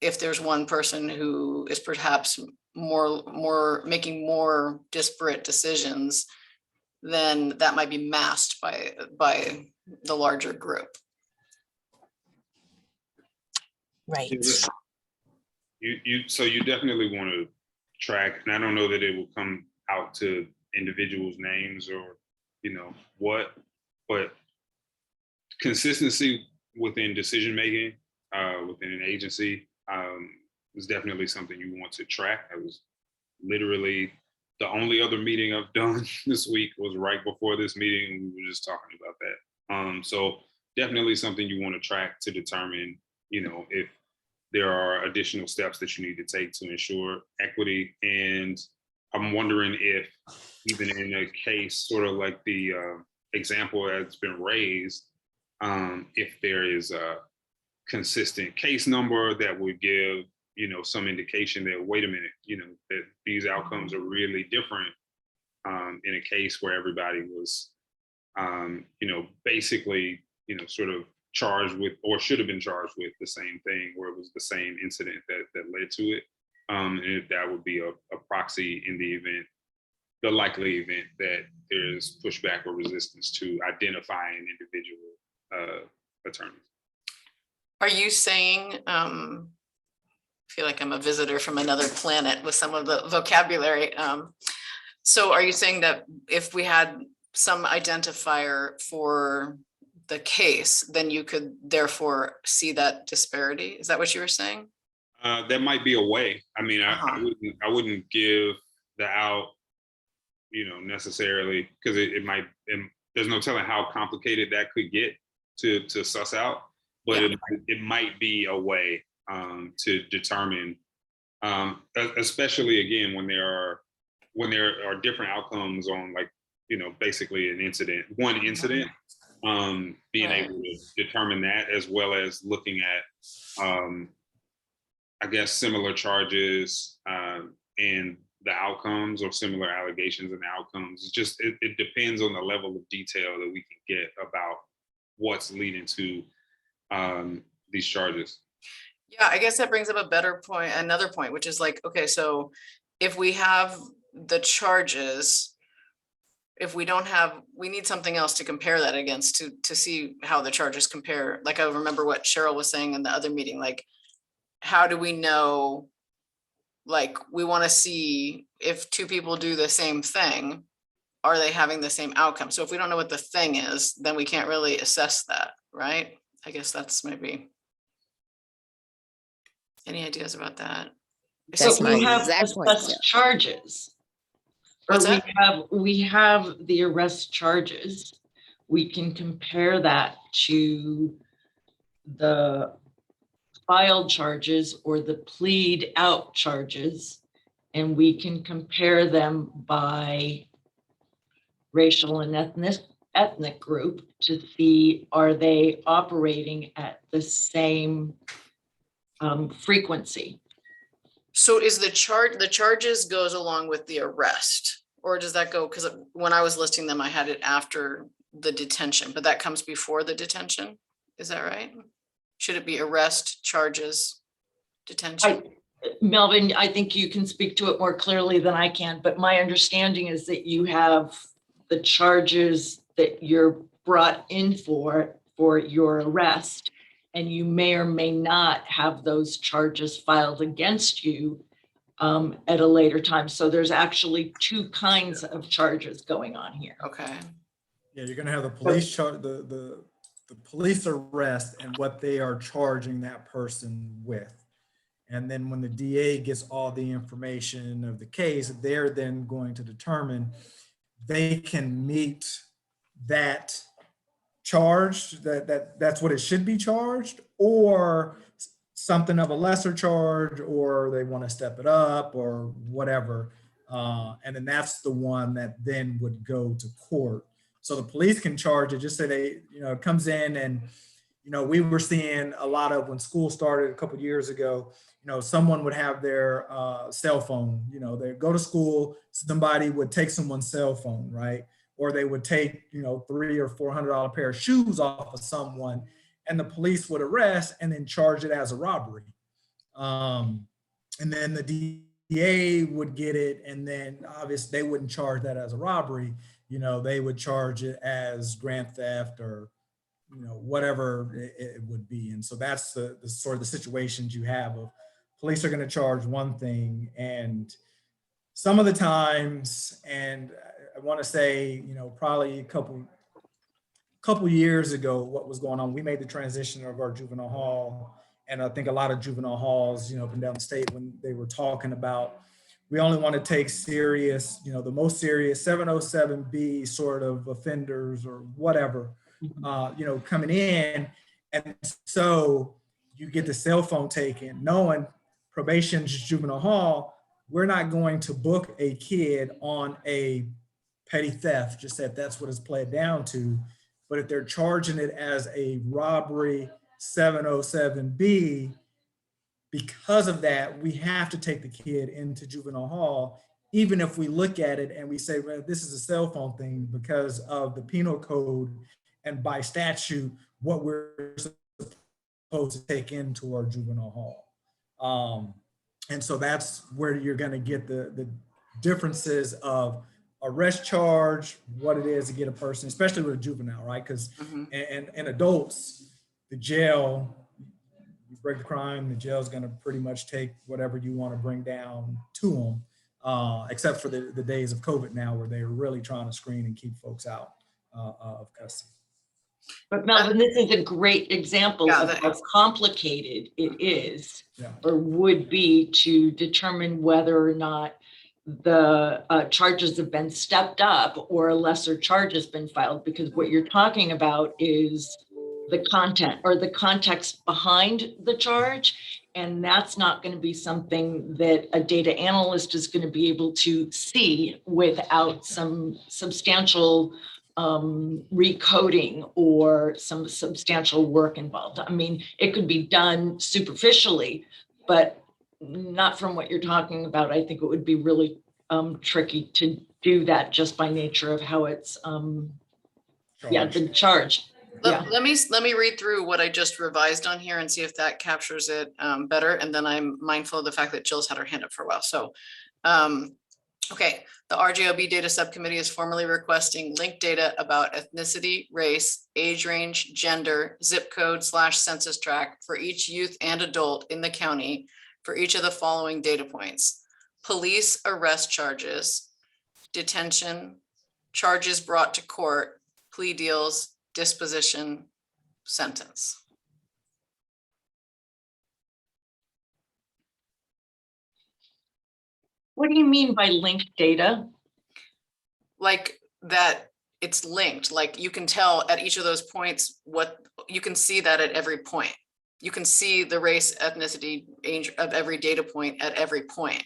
if there's one person who is perhaps making more disparate decisions, then that might be masked by the larger group. Right. So you definitely want to track, and I don't know that it will come out to individuals' names or what, but consistency within decision making within an agency is definitely something you want to track. I was literally the only other meeting I've done this week was right before this meeting, and we were just talking about that. So definitely something you want to track to determine, if there are additional steps that you need to take to ensure equity. And I'm wondering if even in a case sort of like the example that's been raised, if there is a consistent case number that would give, some indication that, wait a minute, that these outcomes are really different in a case where everybody was, basically, sort of charged with, or should have been charged with the same thing, where it was the same incident that led to it. And if that would be a proxy in the likely event that there's pushback or resistance to identifying individual attorneys. Are you saying, I feel like I'm a visitor from another planet with some of the vocabulary. So are you saying that if we had some identifier for the case, then you could therefore see that disparity? Is that what you were saying? That might be a way. I mean, I wouldn't give the out necessarily, because it might, and there's no telling how complicated that could get to suss out, but it might be a way to determine, especially again, when there are different outcomes on, like, basically one incident, being able to determine that, as well as looking at, I guess, similar charges and the outcomes, or similar allegations and the outcomes. It's just, it depends on the level of detail that we can get about what's leading to these charges. Yeah, I guess that brings up another point, which is like, okay, so if we have the charges, if we don't have, we need something else to compare that against to see how the charges compare. Like, I remember what Cheryl was saying in the other meeting, like, how do we know, like, we want to see if two people do the same thing, are they having the same outcome? So if we don't know what the thing is, then we can't really assess that, right? I guess that's maybe. Any ideas about that? That's So my we have exact point. Assessed charges. Or What's that? we have the arrest charges. We can compare that to the filed charges or the plead out charges, and we can compare them by racial and ethnic group to see, are they operating at the same frequency. So is the charges goes along with the arrest, or does that go, because when I was listing them, I had it after the detention, but that comes before the detention? Is that right? Should it be arrest, charges, detention? Melvin, I think you can speak to it more clearly than I can, but my understanding is that you have the charges that you're brought in for your arrest, and you may or may not have those charges filed against you at a later time. So there's actually two kinds of charges going on here. Okay. Yeah, you're gonna have the police charge, the police arrest and what they are charging that person with. And then when the DA gets all the information of the case, they're then going to determine they can meet that charge, that's what it should be charged, or something of a lesser charge, or they want to step it up or whatever. And then that's the one that then would go to court. So the police can charge it, just say they, it comes in, and, we were seeing a lot of, when school started a couple of years ago, someone would have their cell phone, they go to school, somebody would take someone's cell phone, right? Or they would take, $300 or $400 pair of shoes off of someone, and the police would arrest and then charge it as a robbery. And then the DA would get it, and then obviously they wouldn't charge that as a robbery. They would charge it as grand theft or, whatever it would be. And so that's the sort of the situations you have of police are going to charge one thing, and some of the times, and I want to say, probably a couple years ago, what was going on, we made the transition of our juvenile hall. And I think a lot of juvenile halls, up and down the state, when they were talking about, we only want to take serious, the most serious 707B sort of offenders or whatever, coming in. And so you get the cell phone taken, knowing probation's juvenile hall, we're not going to book a kid on a petty theft, just that that's what it's played down to. But if they're charging it as a robbery 707B, because of that, we have to take the kid into juvenile hall, even if we look at it and we say, well, this is a cell phone thing because of the penal code and by statute, what we're supposed to take into our juvenile hall. And so that's where you're going to get the differences of arrest charge, what it is to get a person, especially with a juvenile, right? Because in adults, the jail, you break the crime, the jail is going to pretty much take whatever you want to bring down to them, except for the days of COVID now, where they're really trying to screen and keep folks out of custody. But Melvin, this is a great example of how complicated it is or would be to determine whether or not the charges have been stepped up or a lesser charge has been filed, because what you're talking about is the content or the context behind the charge. And that's not going to be something that a data analyst is going to be able to see without some substantial recoding or some substantial work involved. I mean, it could be done superficially, but not from what you're talking about. I think it would be really tricky to do that just by nature of how it's been charged. Let me read through what I just revised on here and see if that captures it better. And then I'm mindful of the fact that Jill's had her hand up for a while. So, okay, the RJOB data subcommittee is formally requesting linked data about ethnicity, race, age range, gender, zip code / census tract for each youth and adult in the county for each of the following data points: police arrest charges, detention, charges brought to court, plea deals, disposition, sentence. What do you mean by linked data? Like that it's linked, like you can tell at each of those points what you can see, that at every point. You can see the race, ethnicity, age of every data point at every point.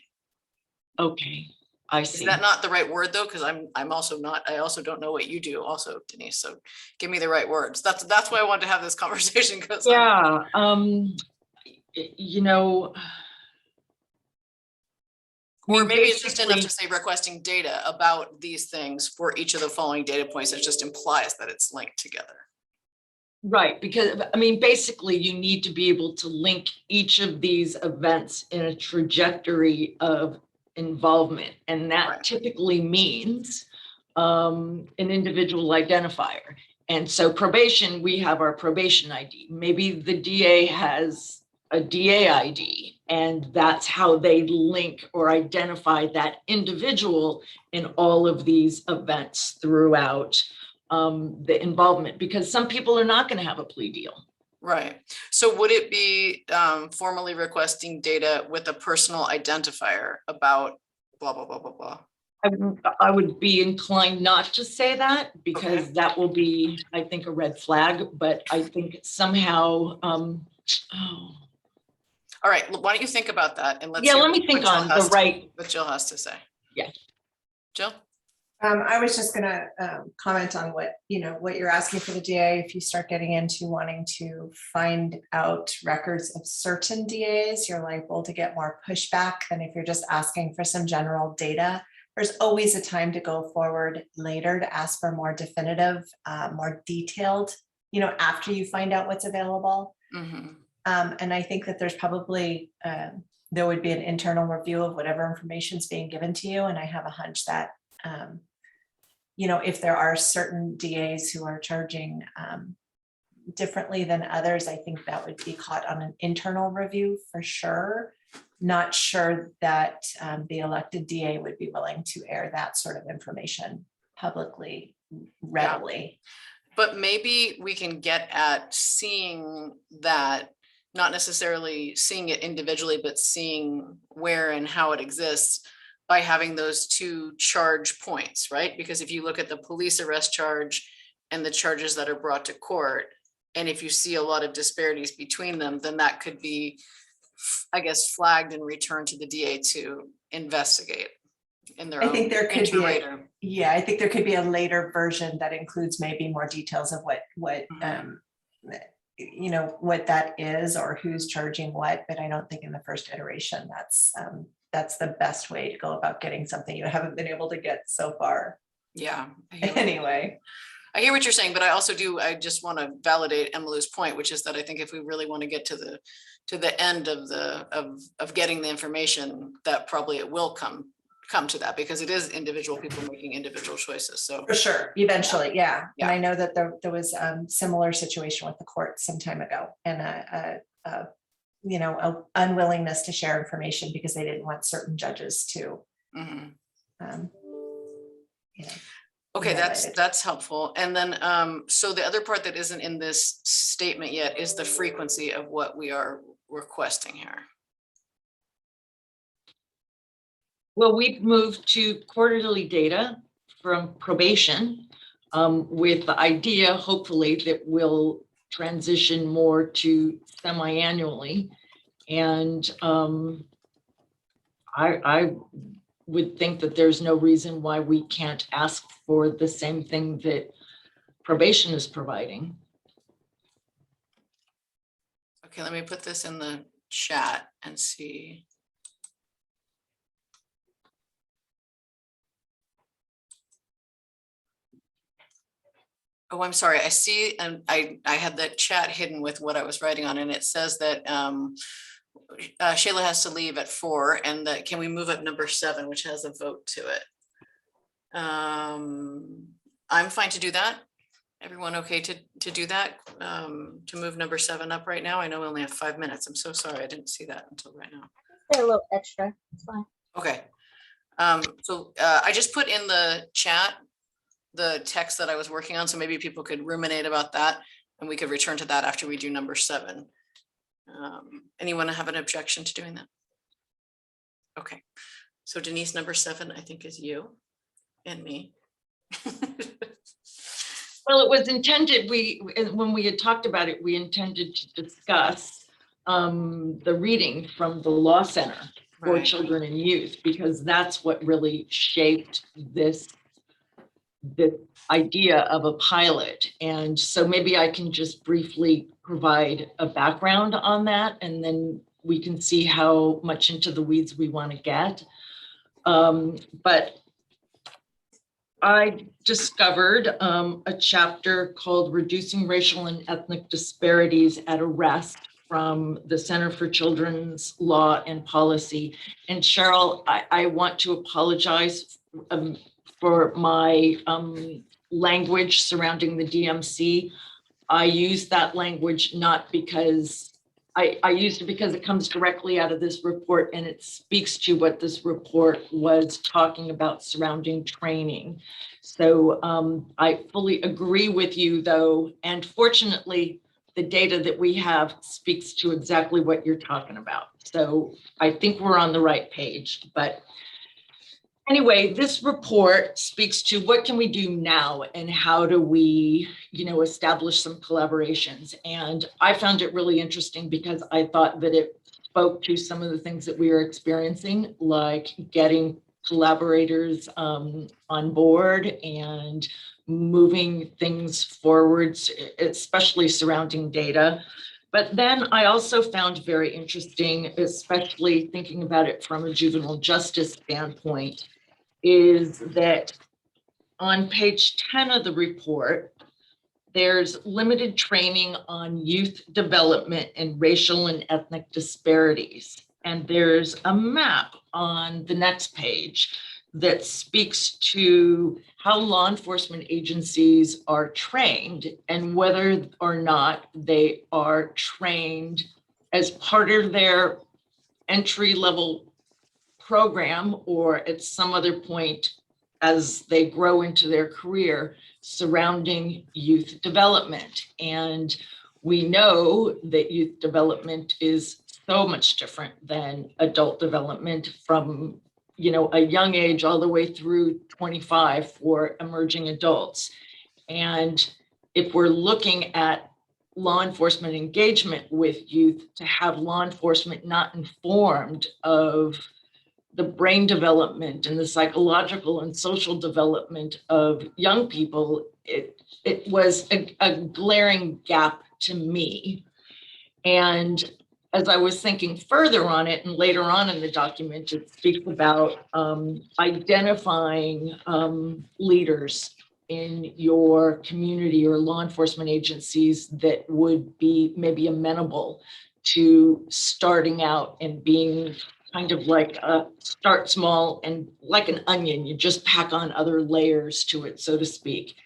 Okay, I see. Is that not the right word though? Because I'm also not, I also don't know what you do also, Denise. So give me the right words. That's why I wanted to have this conversation, because yeah, you know, or maybe it's just enough to say requesting data about these things for each of the following data points. It just implies that it's linked together. Right, because I mean, basically you need to be able to link each of these events in a trajectory of involvement. And that typically means an individual identifier. And so probation, we have our probation ID. Maybe the DA has a DA ID, and that's how they link or identify that individual in all of these events throughout the involvement, because some people are not going to have a plea deal. Right. So would it be formally requesting data with a personal identifier about blah, blah, blah, blah, blah? I would be inclined not to say that, because that will be, I think, a red flag, but I think somehow, all right, why don't you think about that, and let's yeah, hear let me think what Jill on the has to- right. what Jill has to say. Yeah. Jill? I was just gonna comment on what you're asking for the DA. If you start getting into wanting to find out records of certain DAs, you're liable to get more pushback than if you're just asking for some general data. There's always a time to go forward later to ask for more definitive, more detailed, after you find out what's available. Mm-hmm. And I think that there's probably, there would be an internal review of whatever information is being given to you. And I have a hunch that, if there are certain DAs who are charging differently than others, I think that would be caught on an internal review for sure. Not sure that the elected DA would be willing to air that sort of information publicly readily. Yeah. But maybe we can get at seeing that, not necessarily seeing it individually, but seeing where and how it exists by having those two charge points, right? Because if you look at the police arrest charge and the charges that are brought to court, and if you see a lot of disparities between them, then that could be, I guess, flagged and returned to the DA to investigate in their own. I think there could be, iterator. I think there could be a later version that includes maybe more details of what that is or who's charging what, but I don't think in the first iteration that's the best way to go about getting something you haven't been able to get so far. Yeah. Anyway. I hear what you're saying, but I just want to validate Emily's point, which is that I think if we really want to get to the end of getting the information, that probably it will come to that, because it is individual people making individual choices. So for sure, eventually, yeah. Yeah. And I know that there was similar situation with the court some time ago, and a unwillingness to share information because they didn't want certain judges to. Mm-hmm. Okay, that's helpful. And then, so the other part that isn't in this statement yet is the frequency of what we are requesting here. Well, we've moved to quarterly data from probation with the idea, hopefully, that we'll transition more to semi-annually. And I would think that there's no reason why we can't ask for the same thing that probation is providing. Okay, let me put this in the chat and see. Oh, I'm sorry. I see, and I had the chat hidden with what I was writing on, and it says that Shayla has to leave at 4, and that can we move up number 7, which has a vote to it. I'm fine to do that. Everyone okay to do that? To move number 7 up right now? I know we only have 5 minutes. I'm so sorry. I didn't see that until right now. Say a little extra. It's fine. Okay. I just put in the chat the text that I was working on, so maybe people could ruminate about that and we could return to that after we do number 7. Anyone have an objection to doing that? Okay, so Denise, number 7, I think is you and me. Well, it was intended, when we had talked about it, we intended to discuss the reading from the Law Center for Right. Children and Youth, because that's what really shaped this idea of a pilot. And so maybe I can just briefly provide a background on that, and then we can see how much into the weeds we want to get. But I discovered a chapter called Reducing Racial and Ethnic Disparities at Arrest from the Center for Children's Law and Policy. And Cheryl, I want to apologize for my language surrounding the DMC. I use that language not because I used it because it comes directly out of this report, and it speaks to what this report was talking about surrounding training. So I fully agree with you though, and fortunately, the data that we have speaks to exactly what you're talking about. So I think we're on the right page. But anyway, this report speaks to what can we do now and how do we, establish some collaborations. And I found it really interesting because I thought that it spoke to some of the things that we are experiencing, like getting collaborators on board and moving things forwards, especially surrounding data. But then I also found very interesting, especially thinking about it from a juvenile justice standpoint, is that on page 10 of the report, there's limited training on youth development and racial and ethnic disparities. And there's a map on the next page that speaks to how law enforcement agencies are trained and whether or not they are trained as part of their entry-level program or at some other point as they grow into their career surrounding youth development. And we know that youth development is so much different than adult development from, a young age all the way through 25 for emerging adults. And if we're looking at law enforcement engagement with youth, to have law enforcement not informed of the brain development and the psychological and social development of young people, it was a glaring gap to me. And as I was thinking further on it, and later on in the document, it speaks about identifying leaders in your community or law enforcement agencies that would be maybe amenable to starting out and being kind of like start small and like an onion, you just pack on other layers to it, so to speak.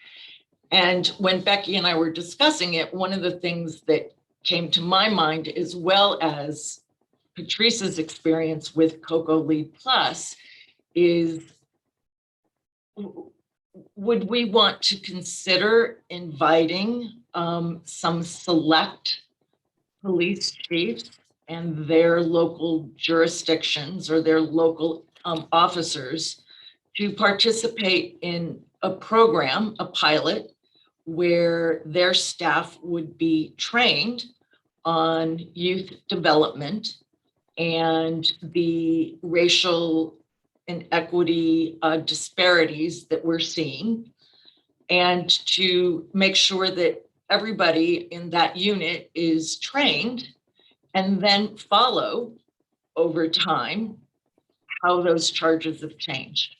And when Becky and I were discussing it, one of the things that came to my mind, as well as Patrice's experience with Coco Lead Plus, is would we want to consider inviting some select police chiefs and their local jurisdictions or their local officers to participate in a program, a pilot, where their staff would be trained on youth development and the racial and equity disparities that we're seeing, and to make sure that everybody in that unit is trained and then follow over time how those charges have changed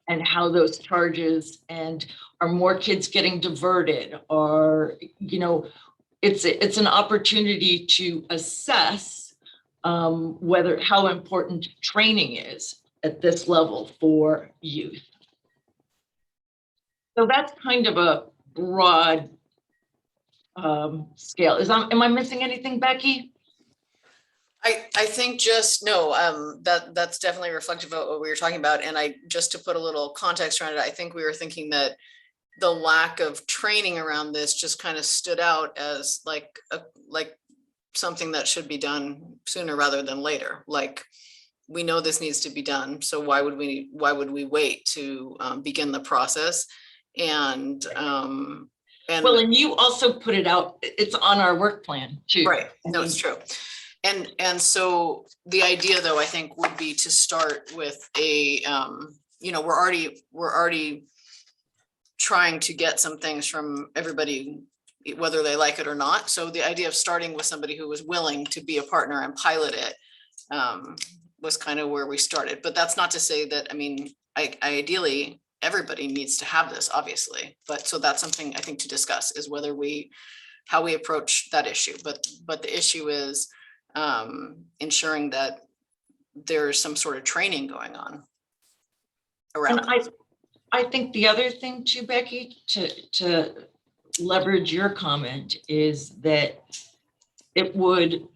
and how those charges, and are more kids getting diverted, or, you know, it's an opportunity to assess how important training is at this level for youth. So that's kind of a broad scale. Am I missing anything, Becky? I think just, no, that's definitely reflective of what we were talking about. And just to put a little context around it, I think we were thinking that the lack of training around this just kind of stood out as like something that should be done sooner rather than later. Like, we know this needs to be done, so why would we wait to begin the process? And well, and you also put it out, it's on our work plan too. Right, no, it's true. And so the idea, though, I think would be to start with a, you know, we're already trying to get some things from everybody, whether they like it or not. So the idea of starting with somebody who was willing to be a partner and pilot it was kind of where we started. But that's not to say that, I mean, ideally, everybody needs to have this, obviously. But so that's something I think to discuss, is how we approach that issue. But the issue is ensuring that there's some sort of training going on around. And I think the other thing too, Becky, to leverage your comment, is that it would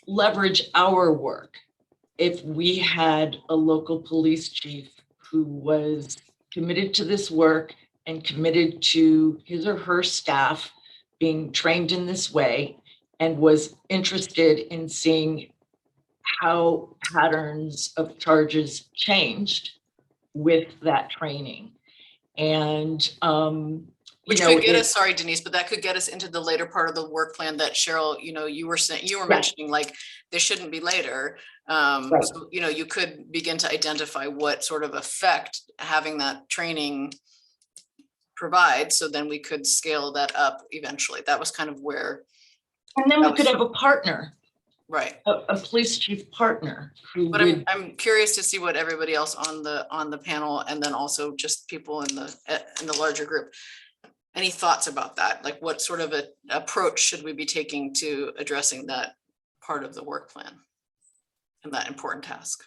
leverage our work if we had a local police chief who was committed to this work and committed to his or her staff being trained in this way, and was interested in seeing how patterns of charges changed with that training. And which could get us, sorry, Denise, but that could get us into the later part of the work plan that Cheryl, you know, you were mentioning, like, this shouldn't be later. Right. So, you know, you could begin to identify what sort of effect having that training provides. So then we could scale that up eventually. That was kind of where. And then we could have a partner. Right. A police chief partner who But would. I'm curious to see what everybody else on the panel, and then also just people in the larger group. Any thoughts about that? Like, what sort of a approach should we be taking to addressing that part of the work plan and that important task?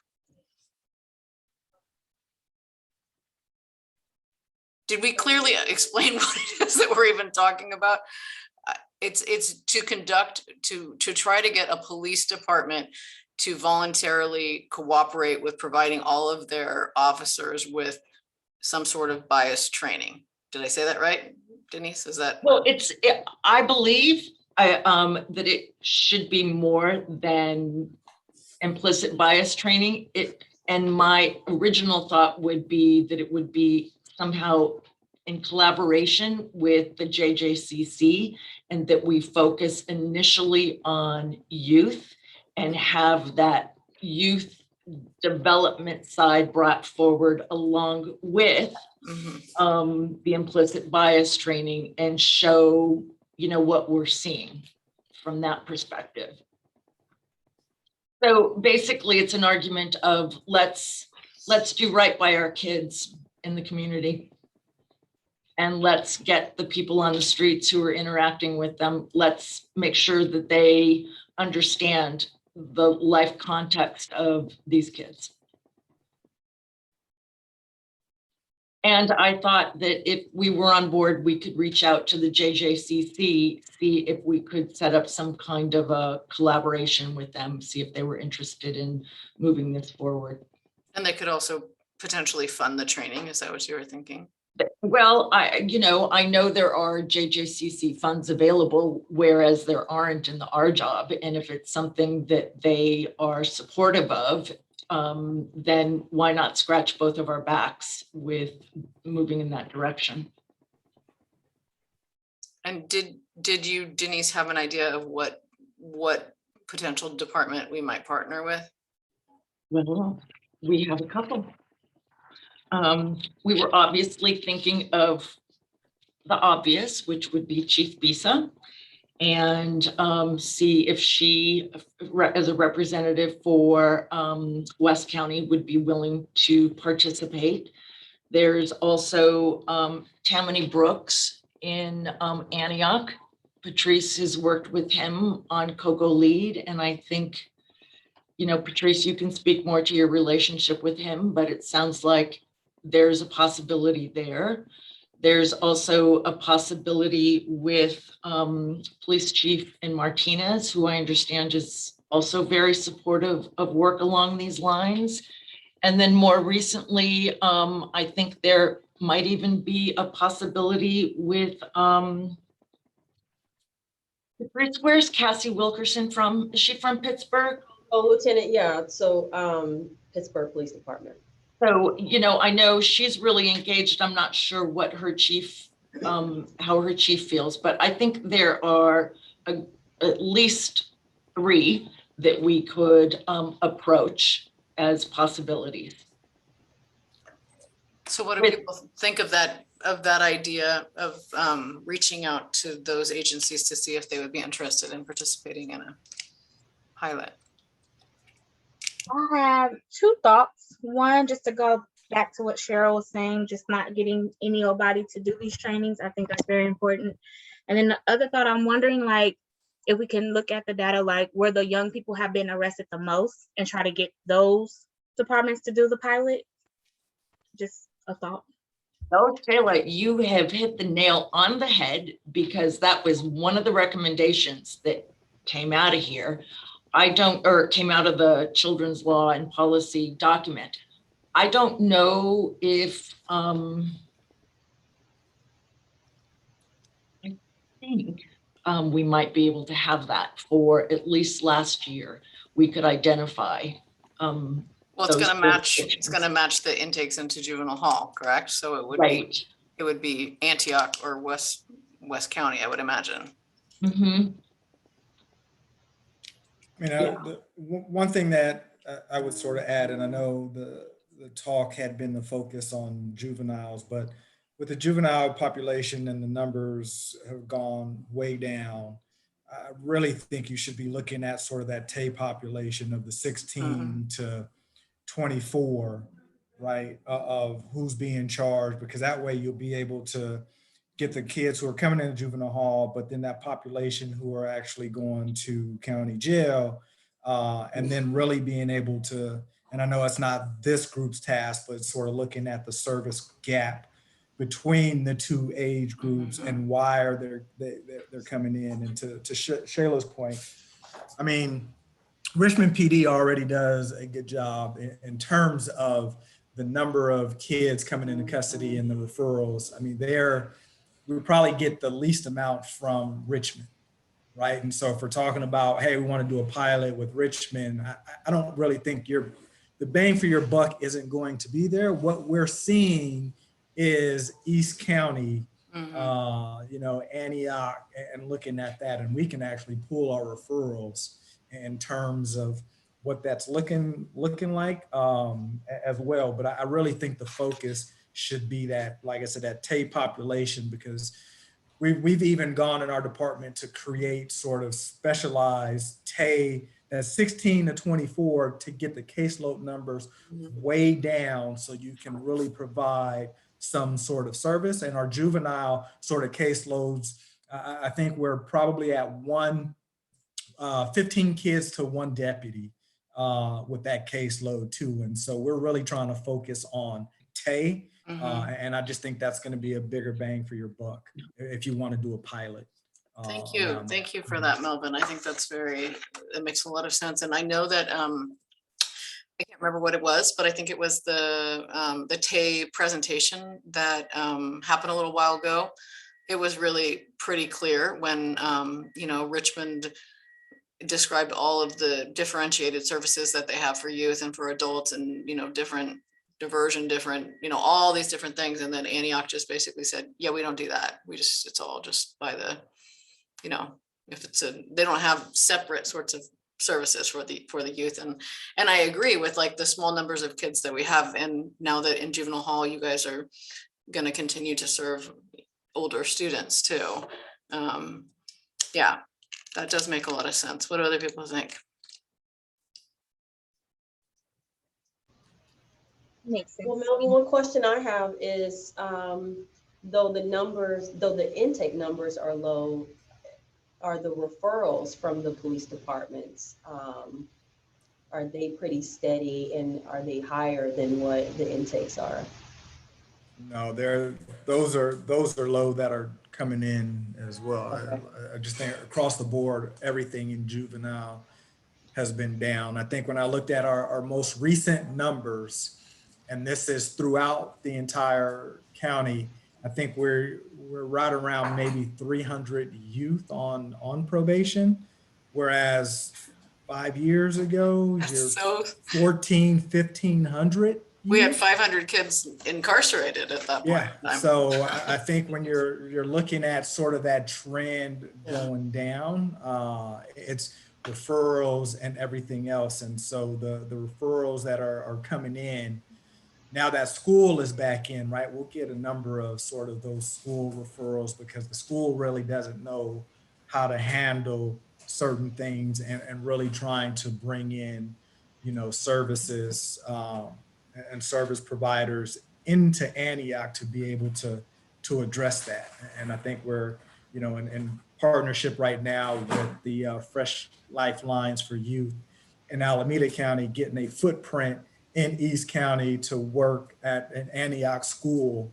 Did we clearly explain what it is that we're even talking about? It's to try to get a police department to voluntarily cooperate with providing all of their officers with some sort of bias training. Did I say that right, Denise? Is that? Well, I believe that it should be more than implicit bias training. And my original thought would be that it would be somehow in collaboration with the JJCC, and that we focus initially on youth and have that youth development side brought forward along with the implicit bias training, and show, you know, what we're seeing from that perspective. So basically it's an argument of let's do right by our kids in the community. And let's get the people on the streets who are interacting with them, let's make sure that they understand the life context of these kids. And I thought that if we were on board, we could reach out to the JJCC, see if we could set up some kind of a collaboration with them, see if they were interested in moving this forward. And they could also potentially fund the training. Is that what you were thinking? Well, I know there are JJCC funds available, whereas there aren't in the R job. And if it's something that they are supportive of, then why not scratch both of our backs with moving in that direction? And did you, Denise, have an idea of what potential department we might partner with? Well, we have a couple. We were obviously thinking of the obvious, which would be Chief Bisa, and see if she, as a representative for West County, would be willing to participate. There's also Tammany Brooks in Antioch. Patrice has worked with him on Cocoa Lead, and I think, you know, Patrice, you can speak more to your relationship with him, but it sounds like there's a possibility there. There's also a possibility with Police Chief in Martinez, who I understand is also very supportive of work along these lines. And then more recently, I think there might even be a possibility with, where's Cassie Wilkerson from? Is she from Pittsburgh? Oh, Lieutenant, yeah, so Pittsburgh Police Department. So, you know, I know she's really engaged. I'm not sure what her chief, how her chief feels, but I think there are at least 3 that we could approach as possibilities. So what do people think of that idea of reaching out to those agencies to see if they would be interested in participating in a pilot? I have 2 thoughts. One, just to go back to what Cheryl was saying, just not getting anybody to do these trainings. I think that's very important. And then the other thought, I'm wondering, like, if we can look at the data, like where the young people have been arrested the most and try to get those departments to do the pilot. Just a thought. Okay, like you have hit the nail on the head, because that was one of the recommendations that came out of here. Came out of the children's law and policy document. I don't know if, I think we might be able to have that for at least last year. We could identify. Well, it's going to match the intakes into juvenile hall, correct? So it would be, it would be Antioch or West County, I would imagine. Mm-hmm. I mean, one thing that I would sort of add, and I know the talk had been the focus on juveniles, but with the juvenile population and the numbers have gone way down, I really think you should be looking at sort of that TAY population of the 16 to 24, right, of who's being charged, because that way you'll be able to get the kids who are coming into juvenile hall, but then that population who are actually going to county jail, and then really being able to, and I know it's not this group's task, but sort of looking at the service gap between the 2 age groups and why are they're coming in. And to Shayla's point, I mean, Richmond PD already does a good job in terms of the number of kids coming into custody and the referrals. I mean, we probably get the least amount from Richmond, right? And so if we're talking about, hey, we want to do a pilot with Richmond, I don't really think the bang for your buck isn't going to be there. What we're seeing is East County, you know, Antioch, and looking at that, and we can actually pull our referrals in terms of what that's looking like as well. But I really think the focus should be that, like I said, that TAY population, because we've even gone in our department to create sort of specialized TAY that's 16 to 24 to get the caseload numbers way down so you can really provide some sort of service. And our juvenile sort of caseloads, I think we're probably at 15 kids to 1 deputy with that caseload too. And so we're really trying to focus on TAY. And I just think that's going to be a bigger bang for your buck if you want to do a pilot. Thank you. Thank you for that, Melvin. I think it makes a lot of sense. And I know that, I can't remember what it was, but I think it was the TAY presentation that happened a little while ago. It was really pretty clear when, you know, Richmond described all of the differentiated services that they have for youth and for adults and, you know, different diversion, different, you know, all these different things. And then Antioch just basically said, yeah, we don't do that. It's all just by the, you know, if it's they don't have separate sorts of services for the youth. And I agree with like the small numbers of kids that we have. And now that in juvenile hall, you guys are going to continue to serve older students too. Yeah, that does make a lot of sense. What do other people think? Makes sense. Well, Melvin, one question I have is, though the intake numbers are low, are the referrals from the police departments, are they pretty steady and are they higher than what the intakes are? No, those are low that are coming in as well. Okay. I just think across the board, everything in juvenile has been down. I think when I looked at our most recent numbers, and this is throughout the entire county, I think we're right around maybe 300 youth on probation, whereas 5 years ago, you're So 1,500. we had 500 kids incarcerated at that point. Yeah, in time. so I think when you're looking at sort of that trend going down, it's referrals and everything else. And so the referrals that are coming in, now that school is back in, right, we'll get a number of sort of those school referrals because the school really doesn't know how to handle certain things and really trying to bring in, you know, services and service providers into Antioch to be able to address that. And I think we're, you know, in partnership right now with the Fresh Lifelines for Youth in Alameda County, getting a footprint in East County to work at an Antioch school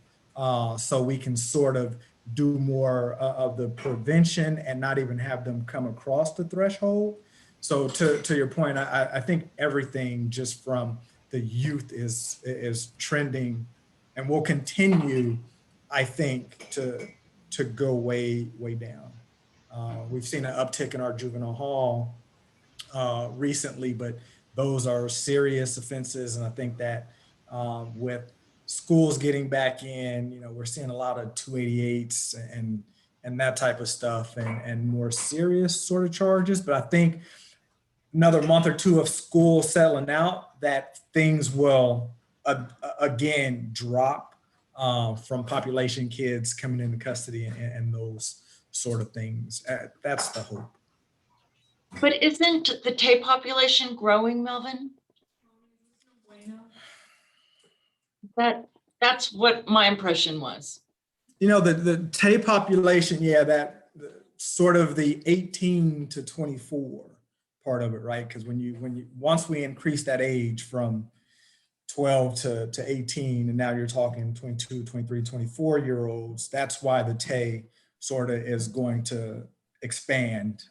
so we can sort of do more of the prevention and not even have them come across the threshold. So to your point, I think everything just from the youth is trending and will continue, I think, to go way down. We've seen an uptick in our juvenile hall recently, but those are serious offenses. And I think that with schools getting back in, you know, we're seeing a lot of 288s and that type of stuff and more serious sort of charges. But I think another month or two of school settling out, that things will again drop from population kids coming into custody and those sort of things. That's the hope. But isn't the Tay population growing, Melvin? That's what my impression was. You know, the Tay population, yeah, that sort of the 18 to 24 part of it, right? Because once we increase that age from 12 to 18, and now you're talking 22, 23, 24-year-olds, that's why the Tay sort of is going to expand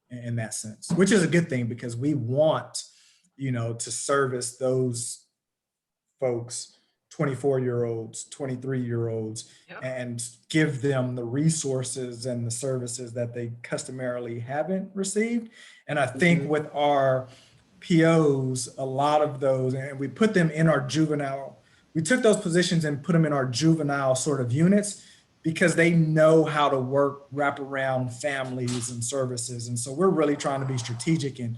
in that sense, which is a good thing because we want, you know, to service those folks, 24-year-olds, 23-year-olds, and give them the resources and the services that they customarily haven't received. And I think with our POs, a lot of those, and we put them in our juvenile, we took those positions and put them in our juvenile sort of units because they know how to wrap around families and services. And so we're really trying to be strategic in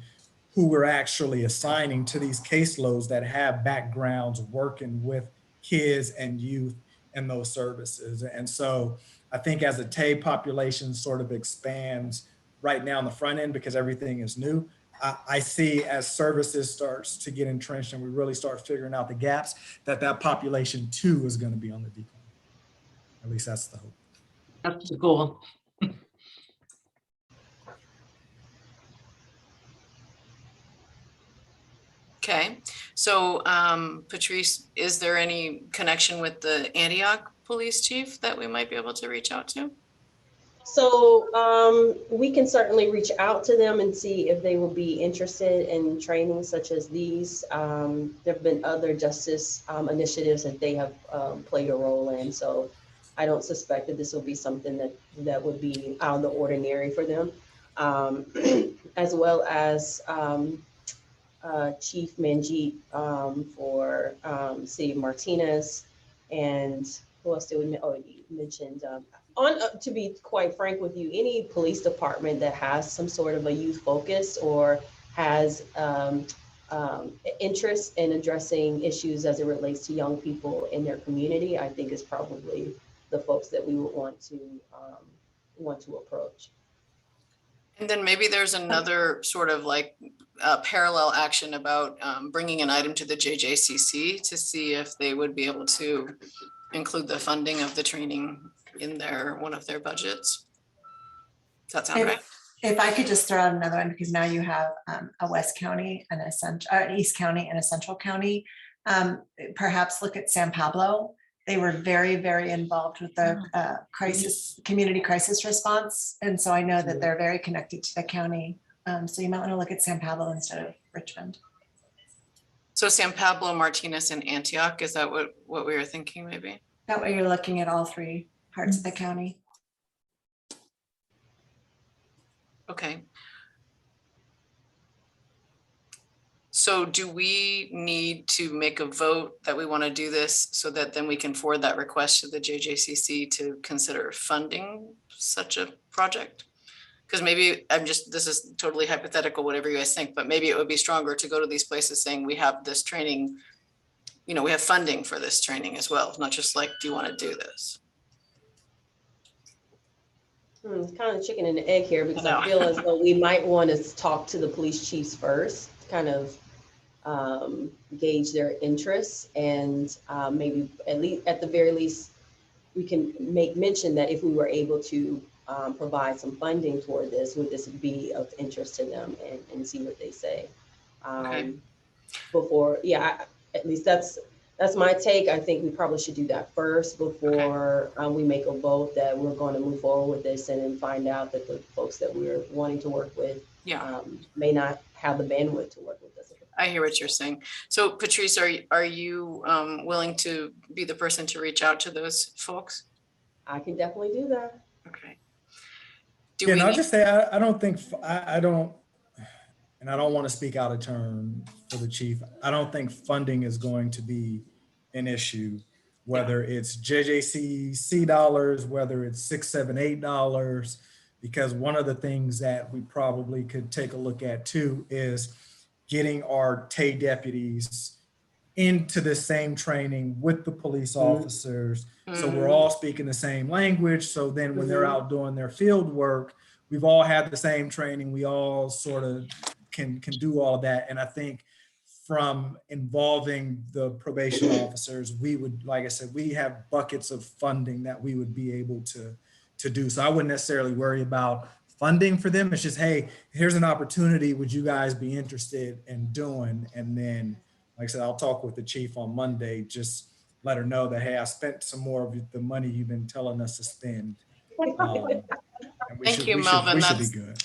who we're actually assigning to these caseloads that have backgrounds working with kids and youth and those services. And so I think as the Tay population sort of expands right now on the front end, because everything is new, I see as services starts to get entrenched and we really start figuring out the gaps, that population too is going to be on the decline. At least that's the hope. That's the goal. Okay, so Patrice, is there any connection with the Antioch police chief that we might be able to reach out to? So we can certainly reach out to them and see if they will be interested in training such as these. There have been other justice initiatives that they have played a role in. So I don't suspect that this will be something that would be out of the ordinary for them. as well as Chief Manjeet for City of Martinez. And who else did we, you mentioned, to be quite frank with you, any police department that has some sort of a youth focus or has interest in addressing issues as it relates to young people in their community, I think is probably the folks that we would want to approach. And then maybe there's another sort of like parallel action about bringing an item to the JJCC to see if they would be able to include the funding of the training in one of their budgets. Does that sound right? If I could just throw out another one, because now you have a West County and an East County and a Central County. Perhaps look at San Pablo. They were very, very involved with the community crisis response. And so I know that they're very connected to the county. So you might want to look at San Pablo instead of Richmond. So San Pablo, Martinez, and Antioch, is that what we were thinking maybe? That way you're looking at all three parts of the county. Okay. So do we need to make a vote that we want to do this so that then we can forward that request to the JJCC to consider funding such a project? Because maybe this is totally hypothetical, whatever you guys think, but maybe it would be stronger to go to these places saying we have this training, we have funding for this training as well, not just like, do you want to do this? It's kind of chicken and the egg here, because I feel as though we might want to talk to the police chiefs first, kind of gauge their interests, and maybe at the very least, we can make mention that if we were able to provide some funding toward this, would this be of interest to them, and see what they say. Okay. At least that's my take. I think we probably should do that first before we make a vote that we're going to move forward with this, and then find out that the folks that we're wanting to work with may not have the bandwidth to work with us. I hear what you're saying. So Patrice, are you willing to be the person to reach out to those folks? I can definitely do that. Okay. I'll just say, I don't think, I don't, and I don't want to speak out of turn for the chief. I don't think funding is going to be an issue, whether it's JJCC dollars, whether it's $6, $7, $8, because one of the things that we probably could take a look at too is getting our TAY deputies into the same training with the police officers. So we're all speaking the same language. So then when they're out doing their field work, we've all had the same training. We all sort of can do all of that. And I think from involving the probation officers, we would, like I said, we have buckets of funding that we would be able to do. So I wouldn't necessarily worry about funding for them. It's just, hey, here's an opportunity. Would you guys be interested in doing? And then, like I said, I'll talk with the chief on Monday, just let her know that, hey, I spent some more of the money you've been telling us to spend. Thank you, Melvin.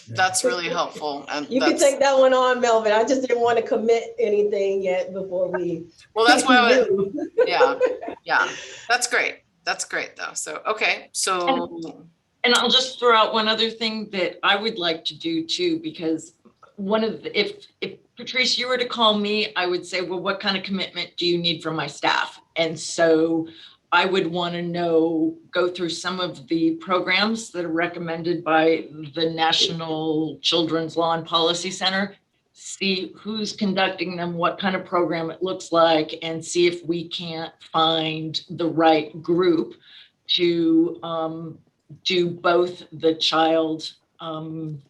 That's really helpful. And you can take that one on, Melvin. I just didn't want to commit anything yet before we. Well, that's why. Yeah, that's great. That's great though. So, okay. So. And I'll just throw out one other thing that I would like to do too, because if Patrice, you were to call me, I would say, well, what kind of commitment do you need from my staff? And so I would want to go through some of the programs that are recommended by the National Children's Law and Policy Center, see who's conducting them, what kind of program it looks like, and see if we can't find the right group to do both the child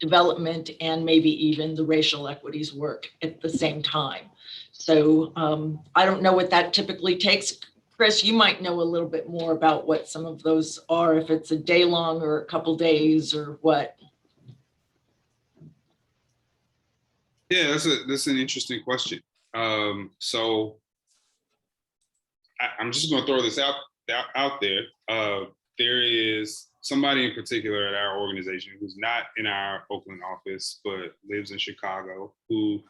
development and maybe even the racial equities work at the same time. So I don't know what that typically takes. Chris, you might know a little bit more about what some of those are, if it's a day long or a couple days or what. Yeah, that's an interesting question. So I'm just going to throw this out there. There is somebody in particular at our organization who's not in our Oakland office, but lives in Chicago, who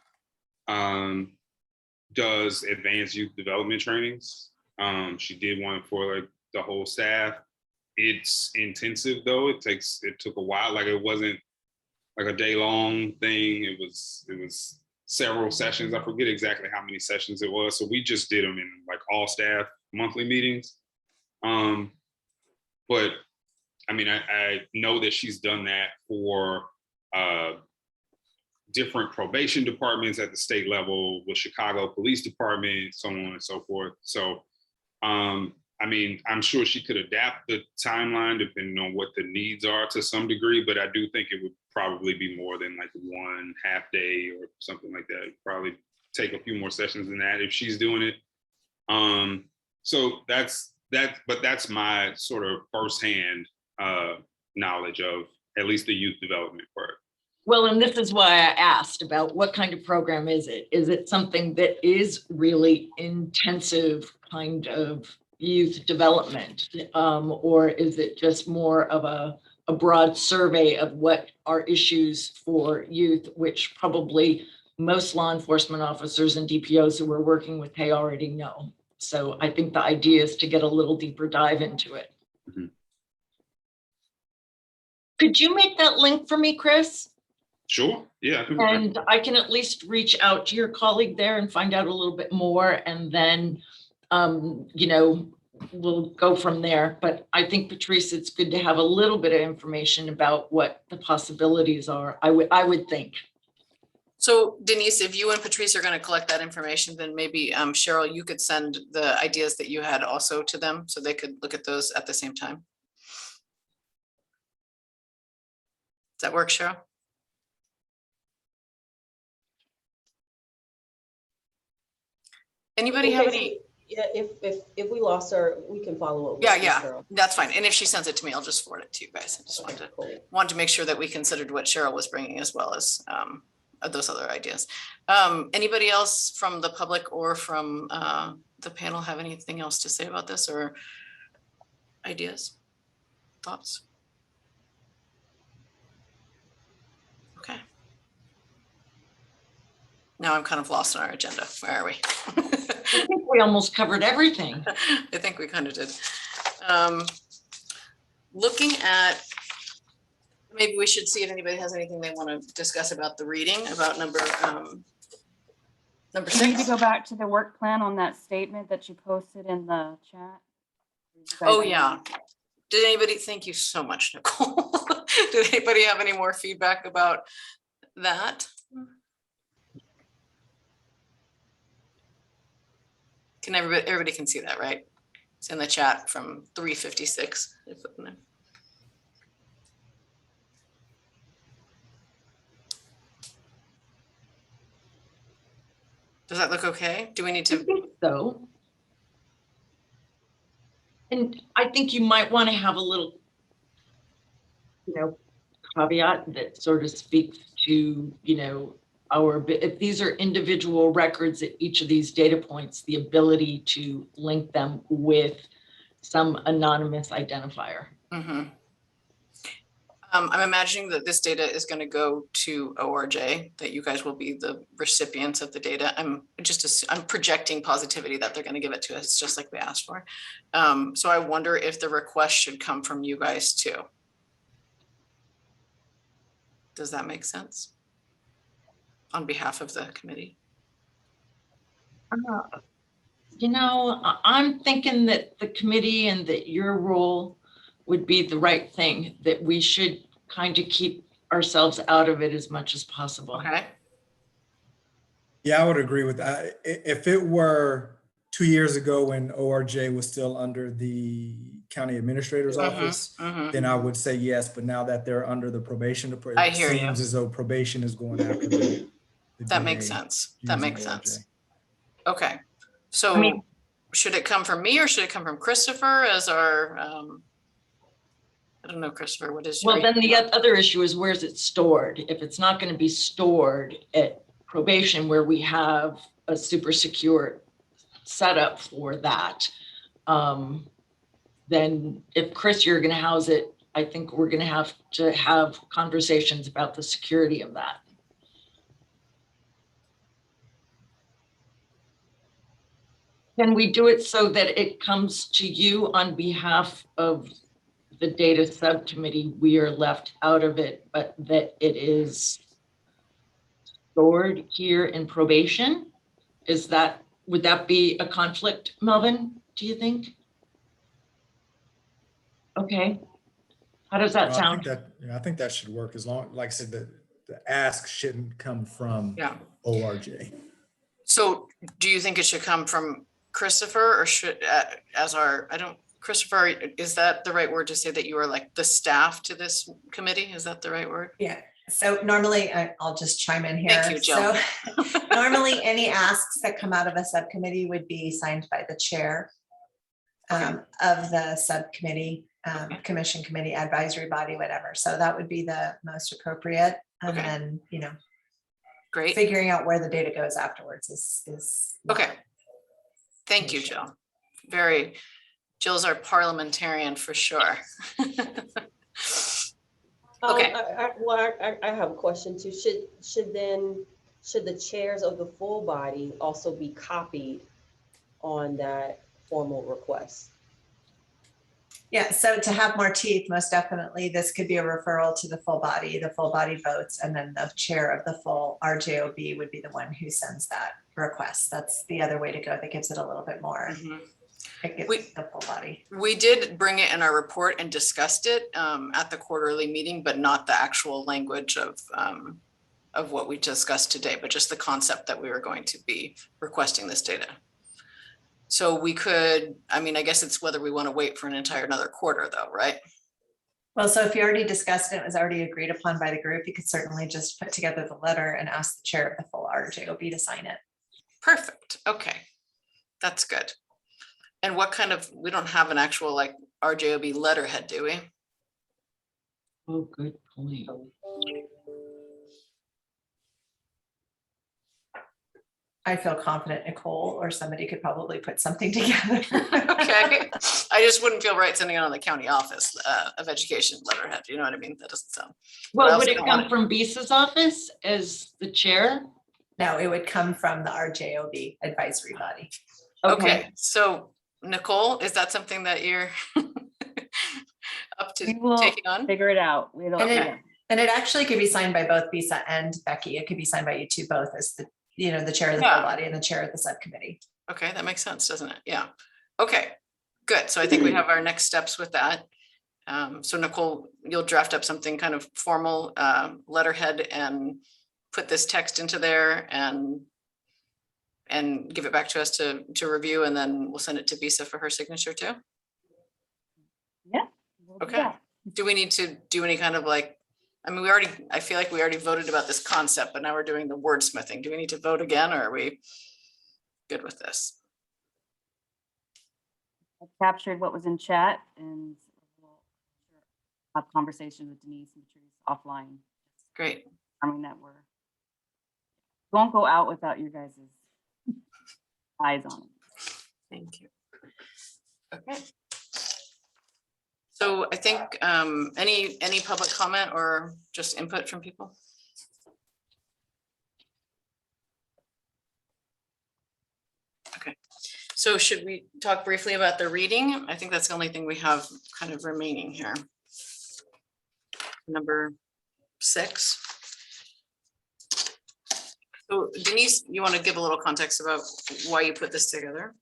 does advanced youth development trainings. She did one for like the whole staff. It's intensive though. It took a while. Like it wasn't like a day-long thing. It was several sessions. I forget exactly how many sessions it was. So we just did them in like all staff monthly meetings. But I mean, I know that she's done that for different probation departments at the state level, with Chicago Police Department, so on and so forth. So, I mean, I'm sure she could adapt the timeline depending on what the needs are to some degree, but I do think it would probably be more than like one half day or something like that. It'd probably take a few more sessions than that if she's doing it. So that's my sort of firsthand knowledge of at least the youth development part. Well, and this is why I asked about what kind of program is it? Is it something that is really intensive kind of youth development? Or is it just more of a broad survey of what are issues for youth, which probably most law enforcement officers and DPOs who we're working with, they already know. So I think the idea is to get a little deeper dive into it. Mm-hmm. Could you make that link for me, Chris? Sure. Yeah. And I can at least reach out to your colleague there and find out a little bit more, and then, you know, we'll go from there. But I think, Patrice, it's good to have a little bit of information about what the possibilities are. I would think. So Denise, if you and Patrice are going to collect that information, then maybe Cheryl, you could send the ideas that you had also to them so they could look at those at the same time. Does that work, Cheryl? Anybody have any? Yeah, if we lost her, we can follow up. Yeah, that's fine. And if she sends it to me, I'll just forward it to you guys. I just wanted to make sure that we considered what Cheryl was bringing as well as those other ideas. Anybody else from the public or from the panel have anything else to say about this, or ideas, thoughts? Okay. Now I'm kind of lost in our agenda. Where are we? I think we almost covered everything. I think we kind of did. Looking at, maybe we should see if anybody has anything they want to discuss about the reading, about number We need 6. to go back to the work plan on that statement that you posted in the chat. Oh, yeah. Did anybody, thank you so much, Nicole. Did anybody have any more feedback about that? Can everybody can see that, right? It's in the chat from 3:56. Does that look okay? Do we need to? I think so. And I think you might want to have a little, you know, caveat that sort of speaks to, you know, if these are individual records at each of these data points, the ability to link them with some anonymous identifier. Mm-hmm. I'm imagining that this data is going to go to ORJ, that you guys will be the recipients of the data. I'm projecting positivity that they're going to give it to us just like we asked for. So I wonder if the request should come from you guys too. Does that make sense? On behalf of the committee? You know, I'm thinking that the committee and that your role would be the right thing, that we should kind of keep ourselves out of it as much as possible. Okay. Yeah, I would agree with that. If it were 2 years ago when ORJ was still under the county administrator's office, then I would say yes. But now that they're under the probation department, it seems as though probation is going after the that DA makes sense. That makes using sense. ORJ. Okay. So should it come from me or should it come from Christopher as our, I don't know, Christopher, what is your? Well, then the other issue is where's it stored? If it's not going to be stored at probation where we have a super secure setup for that, then if Chris, you're going to house it, I think we're going to have conversations about the security of that. Can we do it so that it comes to you on behalf of the data subcommittee, we are left out of it, but that it is stored here in probation? Would that be a conflict, Melvin, do you think? Okay. How does that No, sound? I think that should work as long, like I said, the ask shouldn't come from Yeah. ORJ. So do you think it should come from Christopher or should, Christopher, is that the right word to say that you are like the staff to this committee? Is that the right word? Yeah, so normally, I'll just chime in here. Thank you, Jill. So normally, any asks that come out of a subcommittee would be signed by the chair of the subcommittee, commission, committee, advisory body, whatever. So that would be the most appropriate. And then, Great. figuring out where the data goes afterwards is Okay. Thank you, Jill. Jill's our parliamentarian for sure. Okay. I have a question too. Should the chairs of the full body also be copied on that formal request? Yeah, so to have more teeth, most definitely, this could be a referral to the full body. The full body votes, and then the chair of the full RJOB would be the one who sends that request. That's the other way to go. That gives it a little bit more. It gives the full body. We did bring it in our report and discussed it at the quarterly meeting, but not the actual language of what we discussed today, but just the concept that we were going to be requesting this data. So we could, I guess it's whether we want to wait for another quarter though, right? Well, so if you already discussed it, it was already agreed upon by the group, you could certainly just put together the letter and ask the chair of the full RJOB to sign it. Perfect. Okay. That's good. And what kind of, we don't have an actual like RJOB letterhead, do we? Oh, good point. I feel confident Nicole or somebody could probably put something together. Okay. I just wouldn't feel right sending it on the county office of education letterhead. You know what I mean? That doesn't sound. Well, would it come from Bisa's office as the chair? No, it would come from the RJOB advisory body. Okay. So Nicole, is that something that you're up to taking on? Figure it out. And it actually could be signed by both Bisa and Becky. It could be signed by you two both as the chair of the full body and the chair of the subcommittee. Okay, that makes sense, doesn't it? Yeah. Okay, good. So I think we have our next steps with that. So Nicole, you'll draft up something kind of formal letterhead and put this text into there and give it back to us to review, and then we'll send it to Bisa for her signature too. Yeah. Okay. Do we need to do any kind of like, I feel like we already voted about this concept, but now we're doing the wordsmithing. Do we need to vote again, or are we good with this? I captured what was in chat, and we'll have conversation with Denise and Patrice offline. Great. That won't go out without you guys' eyes on it. Thank you. Okay. So I think any public comment or just input from people? Okay, so should we talk briefly about the reading? I think that's the only thing we have kind of remaining here. Number 6. So Denise, you want to give a little context about why you put this together?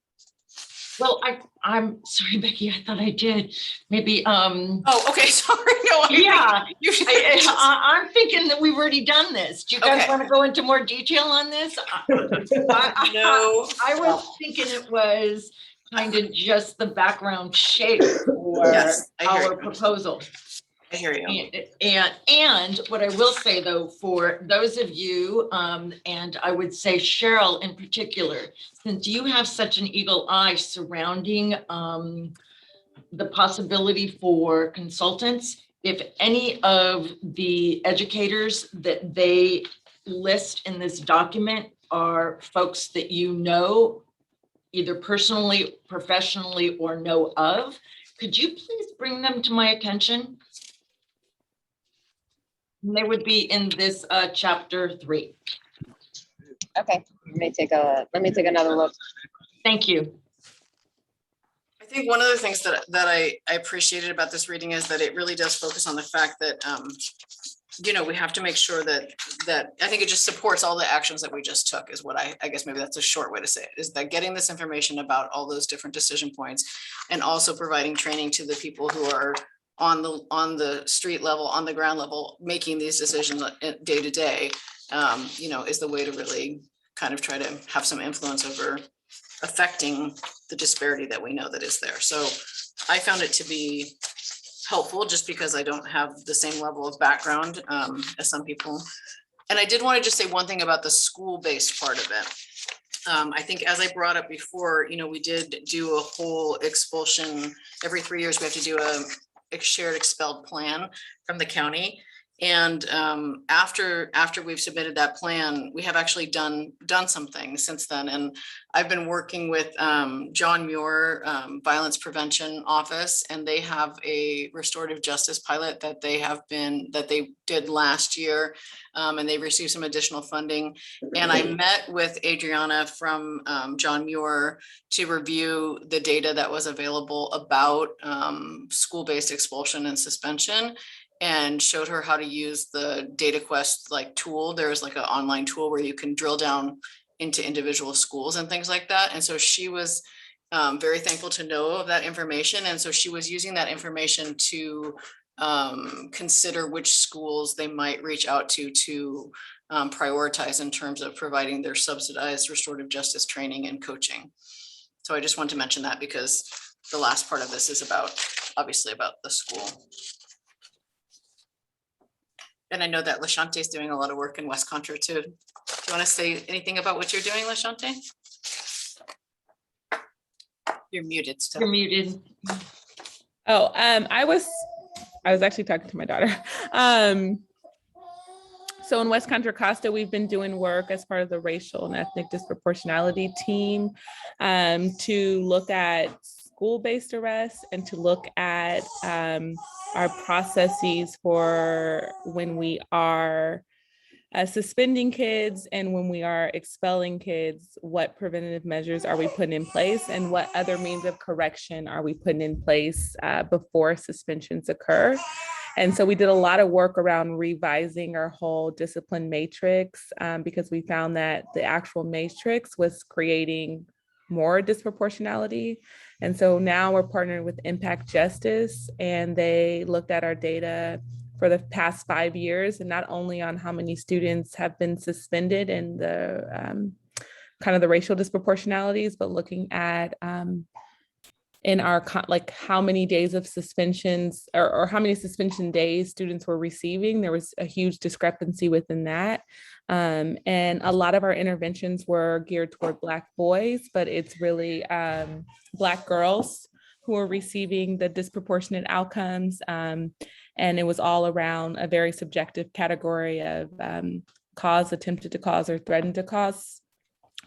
Well, I'm sorry, Becky, I thought I did. Maybe, oh, okay, sorry. No, I'm thinking that we've already done this. Do you guys want to go into more detail on this? No. I was thinking it was kind of just the background shape for our proposal. I hear you. And what I will say though, for those of you, and I would say Cheryl in particular, since you have such an eagle eye surrounding the possibility for consultants, if any of the educators that they list in this document are folks that you know, either personally, professionally, or know of, could you please bring them to my attention? They would be in this chapter 3. Okay, let me take another look. Thank you. think one of the things that I appreciated about this reading is that it really does focus on the fact that, we have to make sure that I think it just supports all the actions that we just took is what I guess maybe that's a short way to say it, is that getting this information about all those different decision points and also providing training to the people who are on the street level, on the ground level, making these decisions day to day, is the way to really kind of try to have some influence over affecting the disparity that we know that is there. So I found it to be helpful just because I don't have the same level of background as some people. And I did want to just say one thing about the school-based part of it. I think as I brought up before, we did do a whole expulsion. Every 3 years, we have to do a shared expelled plan from the county. And after we've submitted that plan, we have actually done some things since then. And I've been working with John Muir Violence Prevention Office, and they have a restorative justice pilot that they did last year, and they received some additional funding. And I met with Adriana from John Muir to review the data that was available about school-based expulsion and suspension, and showed her how to use the DataQuest tool. There's an online tool where you can drill down into individual schools and things like that. And so she was very thankful to know of that information. And so she was using that information to consider which schools they might reach out to prioritize in terms of providing their subsidized restorative justice training and coaching. So I just want to mention that because the last part of this is obviously about the school. And I know that LaShante is doing a lot of work in West Contra too. Do you want to say anything about what you're doing, LaShante? You're muted still. You're muted. Oh, I was actually talking to my daughter. So in West Contra Costa, we've been doing work as part of the racial and ethnic disproportionality team to look at school-based arrests and to look at our processes for when we are suspending kids and when we are expelling kids, what preventative measures are we putting in place and what other means of correction are we putting in place before suspensions occur. And so we did a lot of work around revising our whole discipline matrix because we found that the actual matrix was creating more disproportionality. And so now we're partnering with Impact Justice, and they looked at our data for the past 5 years, and not only on how many students have been suspended and the kind of the racial disproportionalities, but looking at in our how many days of suspensions or how many suspension days students were receiving. There was a huge discrepancy within that. And a lot of our interventions were geared toward Black boys, but it's really Black girls who are receiving the disproportionate outcomes. And it was all around a very subjective category of cause, attempted to cause, or threatened to cause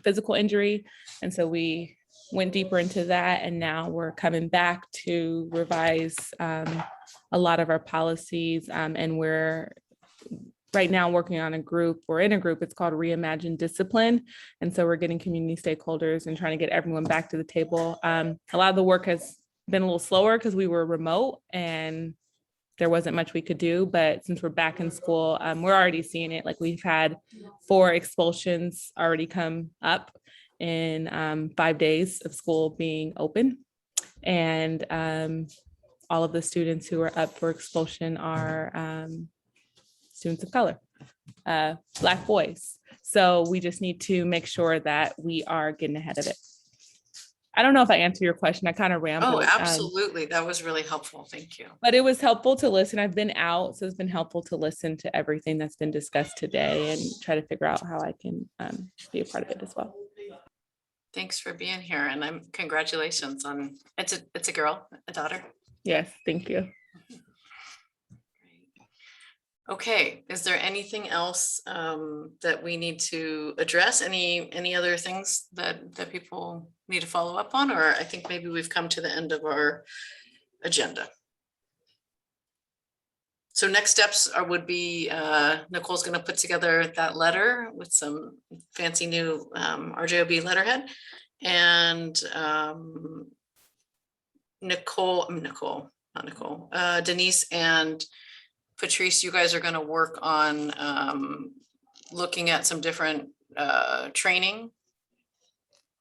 physical injury. And so we went deeper into that, and now we're coming back to revise a lot of our policies, and we're right now working on we're in a group, it's called Reimagine Discipline, and so we're getting community stakeholders and trying to get everyone back to the table. A lot of the work has been a little slower because we were remote and there wasn't much we could do, but since we're back in school, we're already seeing it. We've had 4 expulsions already come up in 5 days of school being open. And all of the students who are up for expulsion are students of color, Black boys. So we just need to make sure that we are getting ahead of it. I don't know if I answered your question. I kind of rambled. Oh, absolutely. That was really helpful. Thank you. But it was helpful to listen. I've been out, so it's been helpful to listen to everything that's been discussed today and try to figure out how I can be a part of it as well. Thanks for being here, and congratulations on it's a girl, a daughter. Yes, thank you. Okay, is there anything else that we need to address? Any other things that people need to follow up on, or I think maybe we've come to the end of our agenda. So next steps would be Nicole's going to put together that letter with some fancy new RJOB letterhead, and Denise and Patrice, you guys are gonna work on looking at some different training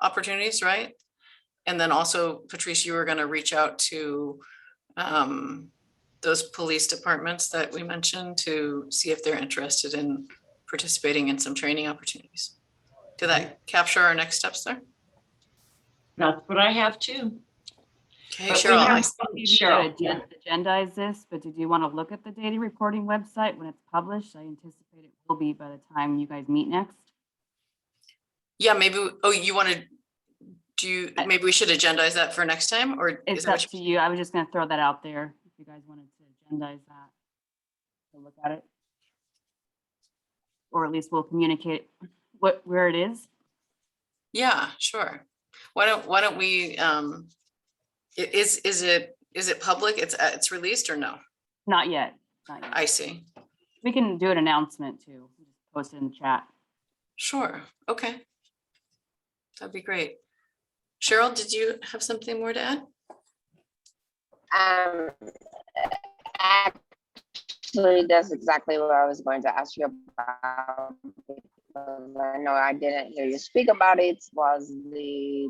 opportunities, right? And then also, Patrice, you were gonna reach out to those police departments that we mentioned to see if they're interested in participating in some training opportunities. Did that capture our next steps there? That's what I have too. Okay, But we Cheryl, have- I Cheryl, yeah. Agendize this, but did you want to look at the daily reporting website when it's published? I anticipate it will be by the time you guys meet next. yeah, maybe, oh, you wanted, maybe we should agendize that for next time, or is It's that up what to you. I was just gonna throw that out there if you guys wanted to agendize that. To look at it. Or at least we'll communicate where it is. Yeah, sure. Why don't we, is it public? It's released or no? Not yet. Not yet. I see. We can do an announcement too. Just post it in the chat. Sure, okay. That'd be great. Cheryl, did you have something more to add? Actually, that's exactly what I was going to ask you about. Because I know I didn't hear you speak about it. Was the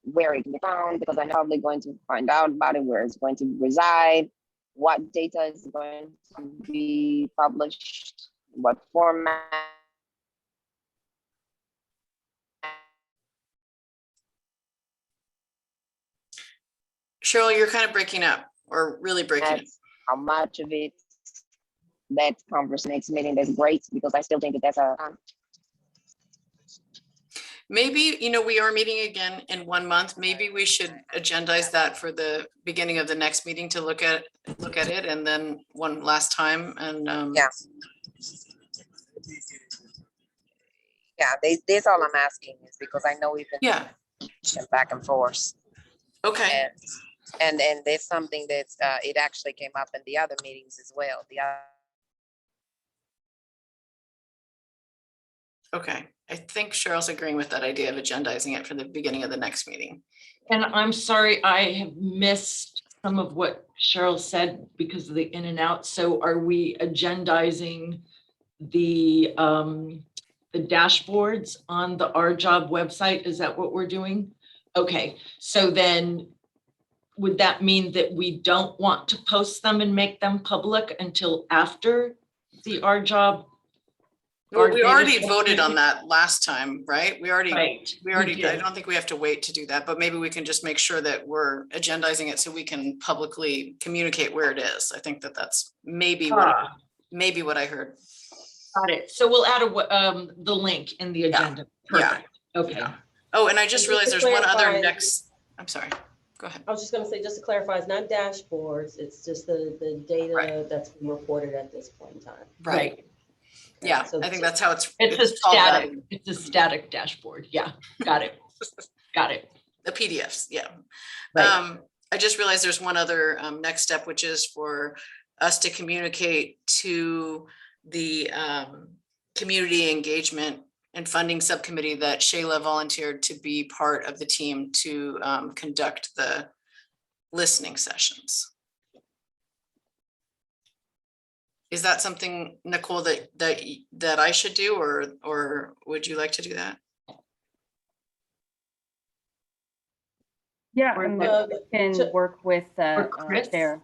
where it can be found? Because I'm probably going to find out about it, where it's going to reside, what data is going to be published, what format. Cheryl, you're kind of breaking up, or really breaking up. How much of it, that conversation next meeting, that's great, because I still think that that's a Maybe, we are meeting again in 1 month. Maybe we should agendize that for the beginning of the next meeting to look at it, and then one last time, and that's all I'm asking, is because I know we've been back and forth. Okay. And there's something that's it actually came up in the other meetings as well. Okay, I think Cheryl's agreeing with that idea of agendizing it for the beginning of the next meeting. And I'm sorry, I have missed some of what Cheryl said because of the in and out. So are we agendizing the dashboards on the Our Job website? Is that what we're doing? Okay, so then would that mean that we don't want to post them and make them public until after the Our Job? Well, we already voted on that last time, right? We already, did. I don't think we have to wait to do that, but maybe we can just make sure that we're agendizing it so we can publicly communicate where it is. I think that that's maybe what I heard. Got it. So we'll add the link in the agenda. Perfect. Okay. Oh, and I just realized there's one other I'm sorry. Go ahead. I was just gonna say, just to clarify, it's not dashboards, it's just the data that's been reported at this point in time. Right. Yeah, so I think that's how it's a static dashboard. Yeah, got it. Got it. The PDFs, yeah. Right. I just realized there's one other next step, which is for us to communicate to the community engagement and funding subcommittee that Shayla volunteered to be part of the team to conduct the listening sessions. Is that something, Nicole, that I should do, or would you like to do that? Yeah, we can work with there.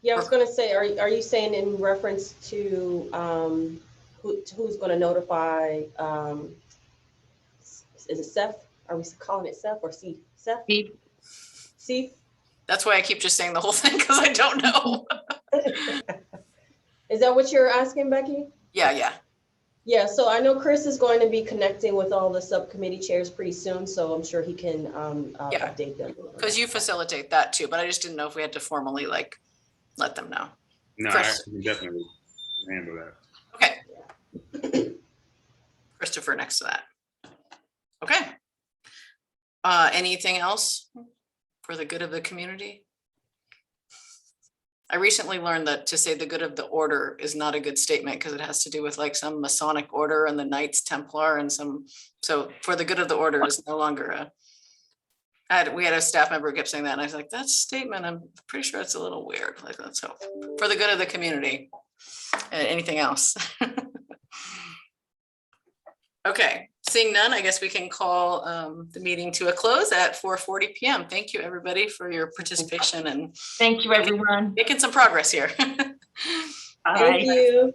Yeah, I was gonna say, are you saying in reference to who's gonna notify, is it Seth? Are we calling it Seth or Seth? Seth? That's why I keep just saying the whole thing, because I don't know. Is that what you're asking, Becky? Yeah. Yeah, so I know Chris is going to be connecting with all the subcommittee chairs pretty soon, so I'm sure he can update them. Because you facilitate that too, but I just didn't know if we had to formally let them know. No, Chris. I can definitely handle that. Okay. Christopher next to that. Okay. Anything else for the good of the community? I recently learned that to say the good of the order is not a good statement because it has to do with some Masonic order and the Knights Templar and so for the good of the order is no longer We had a staff member who kept saying that, and I was like, that statement, I'm pretty sure it's a little weird. Like, let's hope for the good of the community. Anything else? Okay, seeing none, I guess we can call the meeting to a close at 4:40 p.m. Thank you, everybody, for your participation and Thank you, everyone. making some progress here. Thank you.